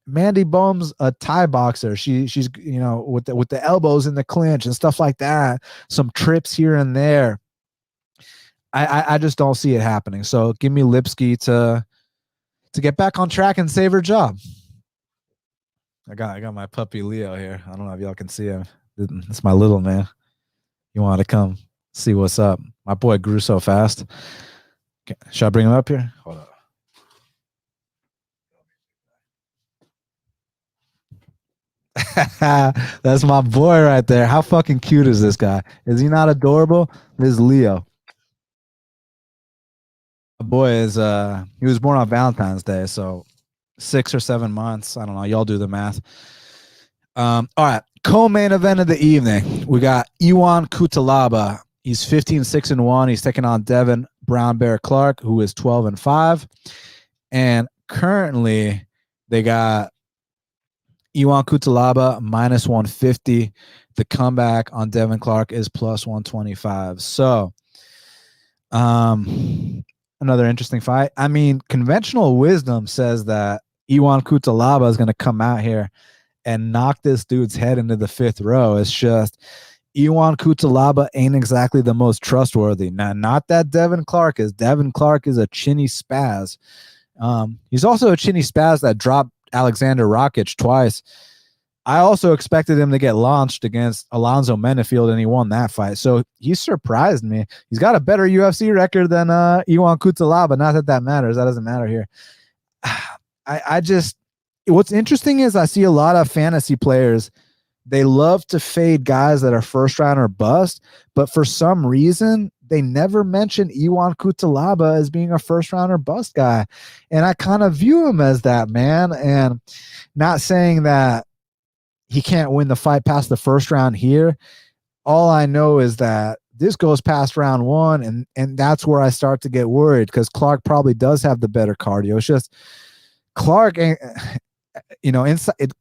Mandy Bohm's a Thai boxer. She's with the elbows in the clinch and stuff like that. Some trips here and there. I just don't see it happening. So give me Lipski to get back on track and save her job. I got my puppy Leo here. I don't know if y'all can see him. It's my little man. You want to come see what's up? My boy grew so fast. Okay. Should I bring him up here? Hold on. That's my boy right there. How fucking cute is this guy? Is he not adorable? This is Leo. My boy is he was born on Valentine's Day, so 6 or 7 months. I don't know. Y'all do the math. All right. Co-main event of the evening. We got Iwan Cutelaba. He's 15-6-1. He's taking on Devin Brown Bear Clark, who is 12-5. And currently they got Iwan Cutelaba minus 150. The comeback on Devin Clark is plus 125. So, another interesting fight. I mean, conventional wisdom says that Iwan Cutelaba is going to come out here and knock this dude's head into the fifth row. It's just Iwan Cutelaba ain't exactly the most trustworthy. Now, not that Devin Clark is. Devin Clark is a chinny spaz. He's also a chinny spaz that dropped Alexander Rakic twice. I also expected him to get launched against Alonzo Menefield, and he won that fight. So he surprised me. He's got a better UFC record than Iwan Cutelaba. Not that that matters. That doesn't matter here. I just, what's interesting is I see a lot of fantasy players. They love to fade guys that are first round or bust, but for some reason, they never mention Iwan Cutelaba as being a first round or bust guy. And I kind of view him as that, man. And not saying that he can't win the fight past the first round here. All I know is that this goes past round one, and that's where I start to get worried, because Clark probably does have the better cardio. It's just Clark ain't,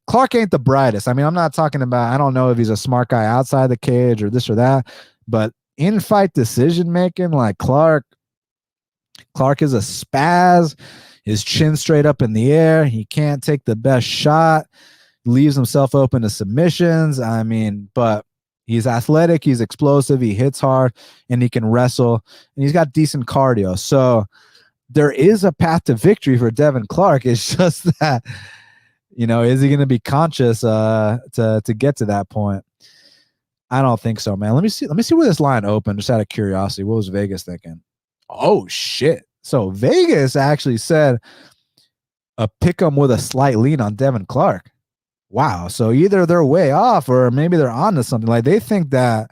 Clark ain't the brightest. I mean, I'm not talking about, I don't know if he's a smart guy outside the cage or this or that, but in fight decision making, like Clark is a spaz. His chin straight up in the air. He can't take the best shot. Leaves himself open to submissions. I mean, but he's athletic, he's explosive, he hits hard, and he can wrestle, and he's got decent cardio. So there is a path to victory for Devin Clark. It's just that, is he going to be conscious to get to that point? I don't think so, man. Let me see where this line opened, just out of curiosity. What was Vegas thinking? Oh shit. So Vegas actually said a pick 'em with a slight lean on Devin Clark. Wow. So either they're way off, or maybe they're on to something. Like they think that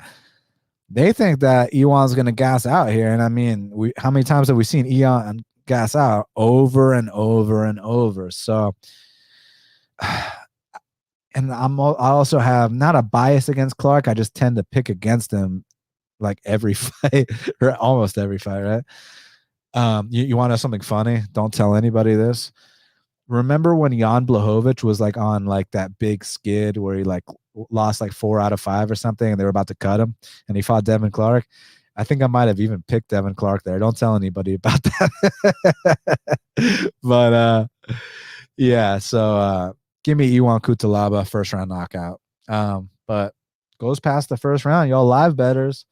Iwan's going to gas out here. And I mean, how many times have we seen Iwan gas out? Over and over and over. So, and I also have not a bias against Clark. I just tend to pick against him like every fight, or almost every fight, right? You want to know something funny? Don't tell anybody this. Remember when Jan Blachowicz was like on like that big skid where he like lost like 4 out of 5 or something, and they were about to cut him, and he fought Devin Clark? I think I might have even picked Devin Clark there. Don't tell anybody about that. But yeah, so give me Iwan Cutelaba first round knockout. But goes past the first round. Y'all live betters.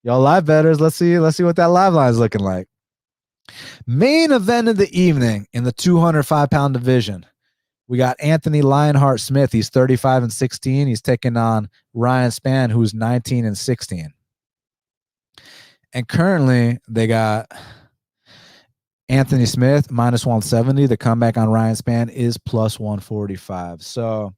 Let's see what that live line is looking like. Main event of the evening in the 205-pound division. We got Anthony Lionheart Smith. He's 35-16. He's taking on Ryan Spann, who's 19-16. And currently, they got Anthony Smith minus 170. The comeback on Ryan Spann is plus 145. So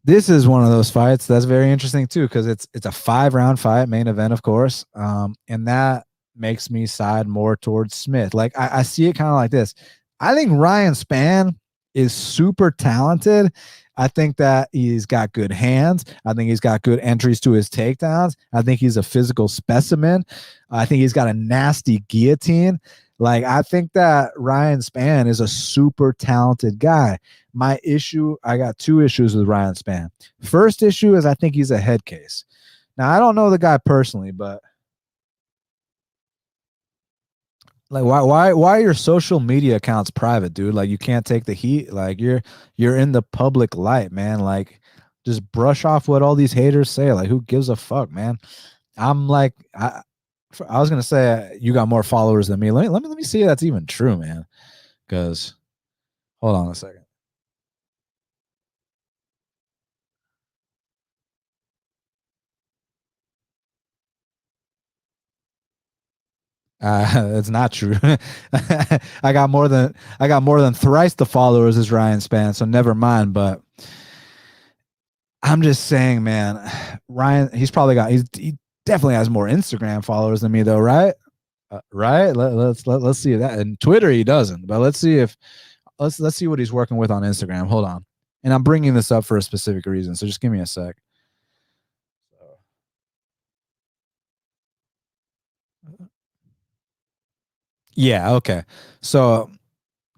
this is one of those fights that's very interesting too, because it's a 5-round fight, main event, of course, and that makes me side more towards Smith. Like I see it kind of like this. I think Ryan Spann is super talented. I think that he's got good hands. I think he's got good entries to his takedowns. I think he's a physical specimen. I think he's got a nasty guillotine. Like, I think that Ryan Spann is a super talented guy. I got 2 issues with Ryan Spann. First issue is I think he's a head case. Now, I don't know the guy personally, but like, why are your social media accounts private, dude? Like, you can't take the heat. Like, you're in the public light, man. Like, just brush off what all these haters say. Like, who gives a fuck, man? I'm like, I was gonna say you got more followers than me. Let me see if that's even true, man. Because hold on a second. It's not true. I got more than thrice the followers as Ryan Spann, so never mind. But I'm just saying, man, Ryan, he definitely has more Instagram followers than me, though, right? Right? Let's see that. And Twitter, he doesn't. But let's see what he's working with on Instagram. Hold on. And I'm bringing this up for a specific reason, so just give me a sec. Yeah, okay. So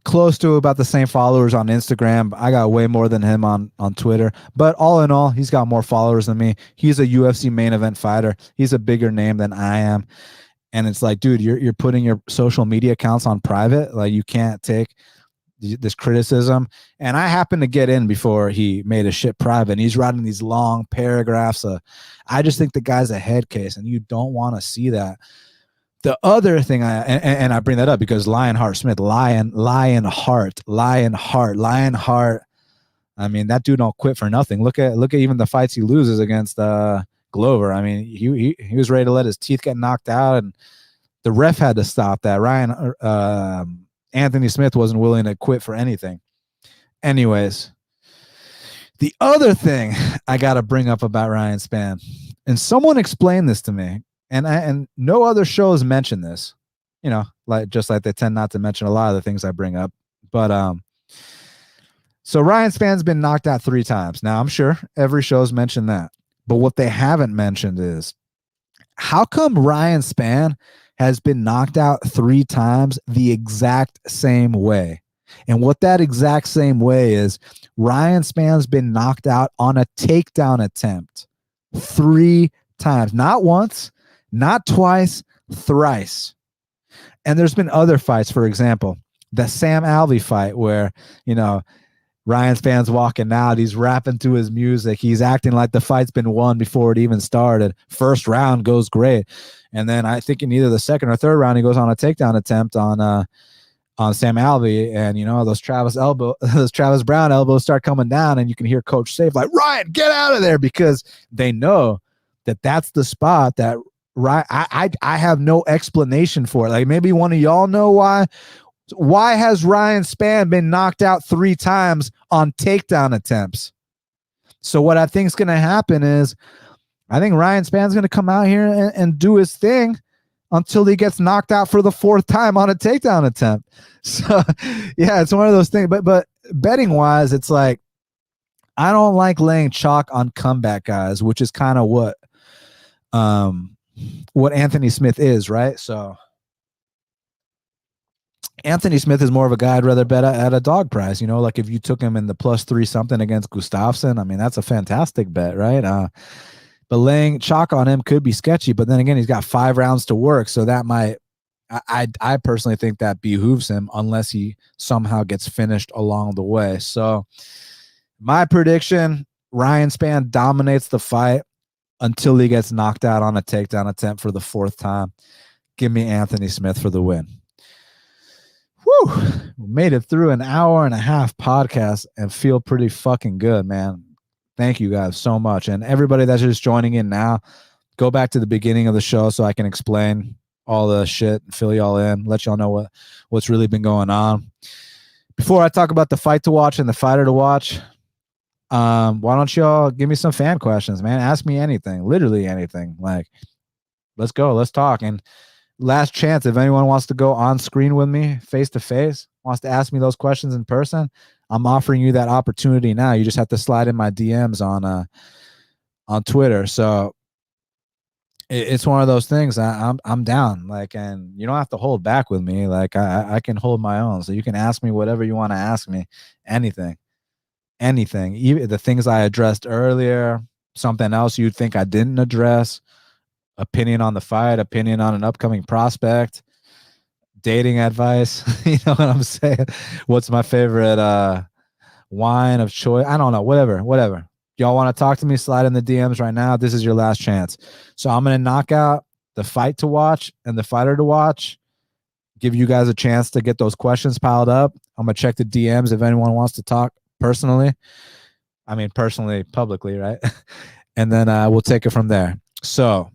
close to about the same followers on Instagram. I got way more than him on Twitter. But all in all, he's got more followers than me. He's a UFC main event fighter. He's a bigger name than I am. And it's like, dude, you're putting your social media accounts on private. Like, you can't take this criticism, and I happened to get in before he made a shit private, and he's writing these long paragraphs. I just think the guy's a head case, and you don't want to see that. The other thing and I bring that up because Lionheart Smith, Lionheart. I mean, that dude don't quit for nothing. Look at even the fights he loses against Glover. I mean, he was ready to let his teeth get knocked out, and the ref had to stop that. Anthony Smith wasn't willing to quit for anything. Anyways, the other thing I got to bring up about Ryan Spann, and someone explained this to me, and no other shows mention this, just like they tend not to mention a lot of the things I bring up. But so Ryan Spann's been knocked out 3 times. Now, I'm sure every show's mentioned that. But what they haven't mentioned is, how come Ryan Spann has been knocked out 3 times the exact same way? And what that exact same way is, Ryan Spann's been knocked out on a takedown attempt 3 times. Not once, not twice, thrice. And there's been other fights, for example, the Sam Alvey fight where, Ryan Spann's walking out. He's rapping to his music. He's acting like the fight's been won before it even started. First round goes great. And then I think in either the second or third round, he goes on a takedown attempt on Sam Alvey. And, those Travis Brown elbows start coming down, and you can hear Coach Safe like, Ryan, get out of there, because they know that that's the spot that I have no explanation for it. Like, maybe one of y'all know why. Why has Ryan Spann been knocked out 3 times on takedown attempts? So what I think is going to happen is, I think Ryan Spann's going to come out here and do his thing until he gets knocked out for the 4th time on a takedown attempt. So, yeah, it's one of those things. But betting wise, it's like, I don't like laying chalk on comeback guys, which is kind of what Anthony Smith is, right? So Anthony Smith is more of a guy I'd rather bet at a dog price. Like if you took him in the +3 something against Gustafsson, I mean, that's a fantastic bet, right? But laying chalk on him could be sketchy. But then again, he's got 5 rounds to work, so that might. I personally think that behooves him unless he somehow gets finished along the way. So my prediction: Ryan Spann dominates the fight until he gets knocked out on a takedown attempt for the 4th time. Give me Anthony Smith for the win. Woo! We made it through an hour and a half podcast and feel pretty fucking good, man. Thank you guys so much. And everybody that's just joining in now, go back to the beginning of the show so I can explain all the shit and fill y'all in, let y'all know what's really been going on. Before I talk about the fight to watch and the fighter to watch, why don't y'all give me some fan questions, man? Ask me anything, literally anything. Like, let's go, let's talk. And last chance, if anyone wants to go on screen with me face to face, wants to ask me those questions in person, I'm offering you that opportunity now. You just have to slide in my DMs on Twitter. So it's one of those things. I'm down. Like, and you don't have to hold back with me. Like, I can hold my own. So you can ask me whatever you want to ask me. Anything, even the things I addressed earlier, something else you'd think I didn't address. Opinion on the fight, opinion on an upcoming prospect, dating advice. You know what I'm saying? What's my favorite wine of choice? I don't know. Whatever. Y'all want to talk to me? Slide in the DMs right now. This is your last chance. So I'm going to knock out the fight to watch and the fighter to watch. Give you guys a chance to get those questions piled up. I'm going to check the DMs if anyone wants to talk personally. I mean, personally, publicly, right? And then we'll take it from there. So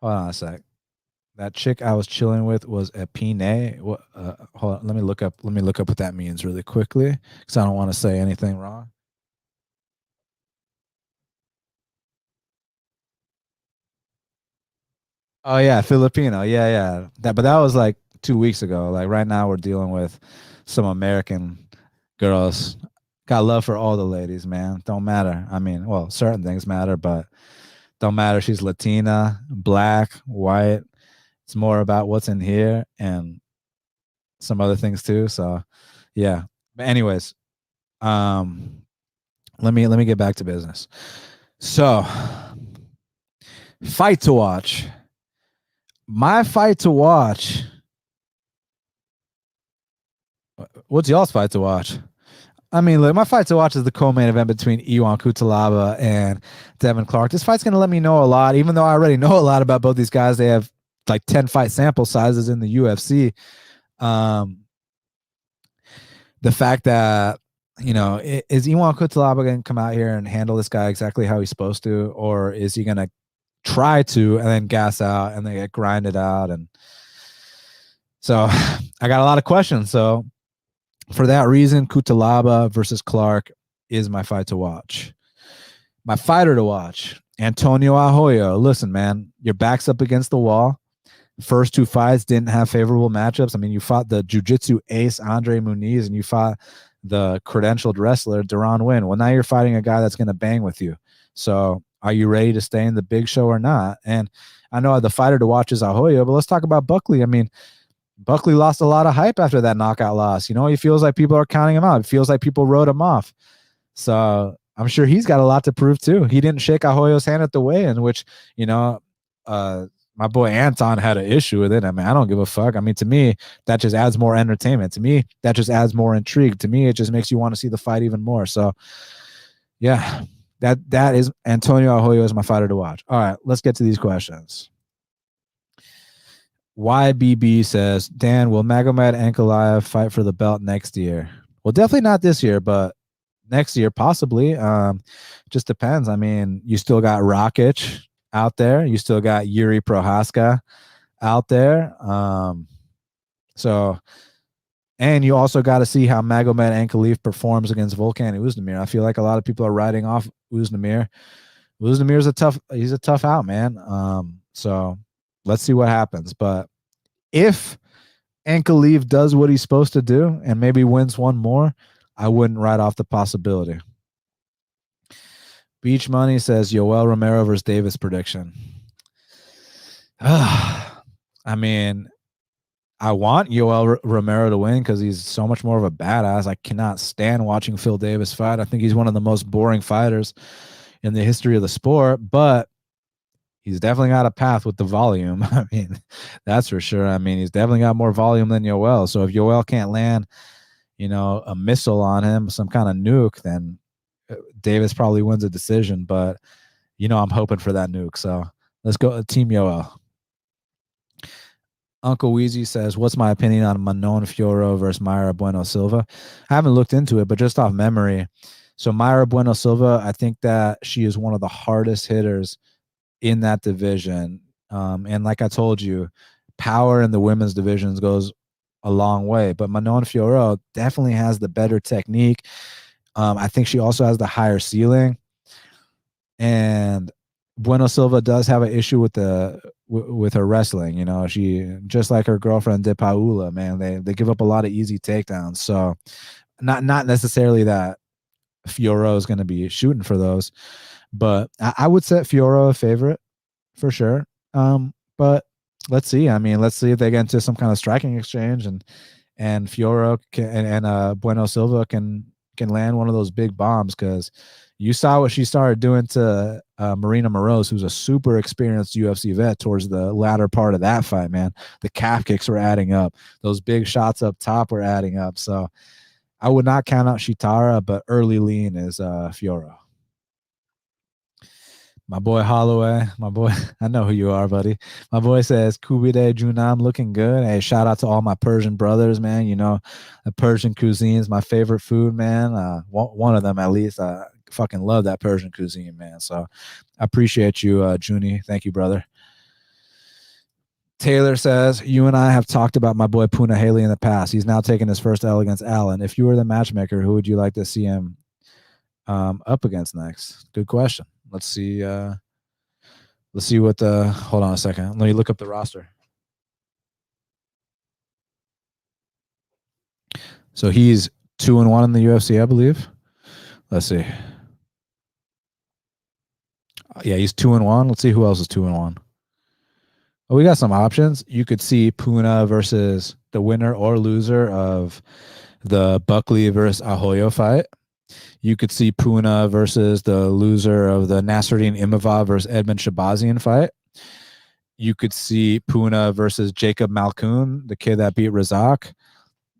hold on a sec. That chick I was chilling with was a Pinay. What? Hold on. Let me look up what that means really quickly, because I don't want to say anything wrong. Oh yeah, Filipino. Yeah. But that was like 2 weeks ago. Like right now, we're dealing with some American girls. Got love for all the ladies, man. Don't matter. I mean, well, certain things matter, but don't matter. She's Latina, black, white. It's more about what's in here and some other things too. So yeah. But anyways, let me get back to business. So fight to watch. My fight to watch What's y'all's fight to watch? I mean, look, my fight to watch is the co-main event between Iwan Cutelaba and Devin Clark. This fight's going to let me know a lot, even though I already know a lot about both these guys. They have like 10 fight sample sizes in the UFC. The fact that, is Iwan Cutelaba going to come out here and handle this guy exactly how he's supposed to, or is he going to try to and then gas out and then get grinded out? And so I got a lot of questions. So for that reason, Cutelaba versus Clark is my fight to watch. My fighter to watch, Antonio Arroyo. Listen, man, your back's up against the wall. First two fights didn't have favorable matchups. I mean, you fought the jiu-jitsu ace, Andre Muniz, and you fought the credentialed wrestler, Deron Wynn. Well, now you're fighting a guy that's going to bang with you. So are you ready to stay in the big show or not? And I know the fighter to watch is Arroyo, but let's talk about Buckley. I mean, Buckley lost a lot of hype after that knockout loss. He feels like people are counting him out. It feels like people wrote him off. So I'm sure he's got a lot to prove too. He didn't shake Arroyo's hand at the weigh-in, which, my boy Anton had an issue with it. I mean, I don't give a fuck. I mean, to me, that just adds more entertainment. To me, that just adds more intrigue. To me, it just makes you want to see the fight even more. So, yeah, that is Antonio Arroyo is my fighter to watch. All right, let's get to these questions. YBB says, Dan, will Magomed Ankalaev fight for the belt next year? Well, definitely not this year, but next year, possibly. Just depends. I mean, you still got Rakic out there. You still got Yuri Prohaska out there. And you also got to see how Magomed Ankalaev performs against Volkan Oezdemir. I feel like a lot of people are writing off Oezdemir. Oezdemir's he's a tough out, man. So let's see what happens. But if Ankalaev does what he's supposed to do and maybe wins one more, I wouldn't write off the possibility. Beach Money says Yoel Romero versus Davis prediction. I mean, I want Yoel Romero to win because he's so much more of a badass. I cannot stand watching Phil Davis fight. I think he's one of the most boring fighters in the history of the sport, but he's definitely got a path with the volume. I mean, that's for sure. I mean, he's definitely got more volume than Yoel. So if Yoel can't land, a missile on him, some kind of nuke, then Davis probably wins a decision. But, I'm hoping for that nuke. So let's go Team Yoel. Uncle Weezy says, what's my opinion on Manon Fiorot versus Mayra Bueno Silva? I haven't looked into it, but just off memory. So Mayra Bueno Silva, I think that she is one of the hardest hitters in that division. And like I told you, power in the women's divisions goes a long way. But Manon Fiorot definitely has the better technique. I think she also has the higher ceiling. And Bueno Silva does have an issue with her wrestling. She, just like her girlfriend De Paula, man, they give up a lot of easy takedowns. So not necessarily that Fiorot is going to be shooting for those, but I would set Fiorot a favorite for sure. But let's see. I mean, let's see if they get into some kind of striking exchange and Fiorot and Bueno Silva can land one of those big bombs, because you saw what she started doing to Marina Moroz, who's a super experienced UFC vet, towards the latter part of that fight, man. The calf kicks were adding up. Those big shots up top were adding up. So I would not count out Shitara, but early lean is Fiorot. My boy Holloway, my boy, I know who you are, buddy. My boy says, Kubide Junam looking good. Hey, shout out to all my Persian brothers, man. The Persian cuisine is my favorite food, man. One of them at least. I fucking love that Persian cuisine, man. So I appreciate you, Junie. Thank you, brother. Taylor says, you and I have talked about my boy Puna Heili in the past. He's now taking his first L against Allen. If you were the matchmaker, who would you like to see him up against next? Good question. Let's see what hold on a second. Let me look up the roster. So he's 2-1 in the UFC, I believe. Let's see. Yeah, he's 2-1. Let's see who else is 2-1. Well, we got some options. You could see Puna versus the winner or loser of the Buckley versus Arroyo fight. You could see Puna versus the loser of the Nasruddin Imavov versus Edmund Shabazian fight. You could see Puna versus Jacob Malkoun, the kid that beat Razak.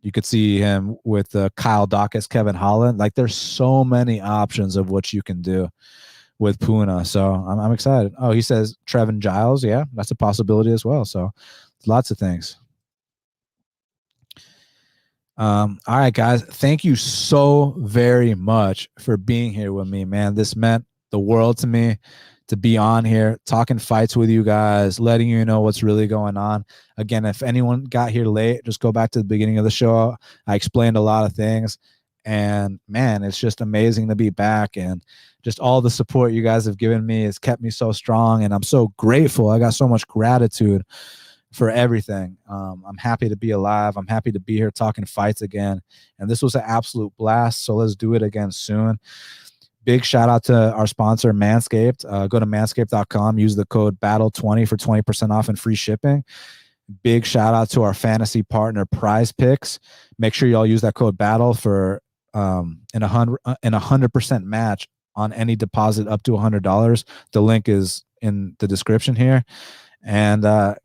You could see him with Kyle Dawkins, Kevin Holland. Like there's so many options of what you can do with Puna. So I'm excited. Oh, he says Trevin Giles. Yeah, that's a possibility as well. So lots of things. All right, guys. Thank you so very much for being here with me, man. This meant the world to me to be on here, talking fights with you guys, letting you know what's really going on. Again, if anyone got here late, just go back to the beginning of the show. I explained a lot of things. And man, it's just amazing to be back. And just all the support you guys have given me has kept me so strong. And I'm so grateful. I got so much gratitude for everything. I'm happy to be alive. I'm happy to be here talking fights again. And this was an absolute blast. So let's do it again soon. Big shout out to our sponsor, Manscaped. Go to manscaped.com, use the code BATTLE20 for 20% off and free shipping. Big shout out to our fantasy partner, Prize Picks. Make sure y'all use that code BATTLE for an 100% match on any deposit up to $100. The link is in the description here. And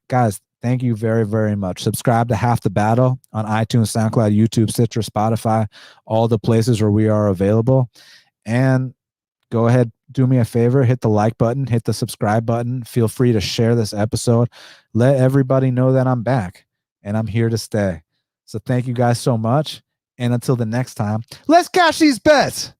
guys, thank you very, very much. Subscribe to Half the Battle on iTunes, SoundCloud, YouTube, Stitcher, Spotify, all the places where we are available. And go ahead, do me a favor, hit the like button, hit the subscribe button. Feel free to share this episode. Let everybody know that I'm back and I'm here to stay. So thank you guys so much. And until the next time, let's cash these bets.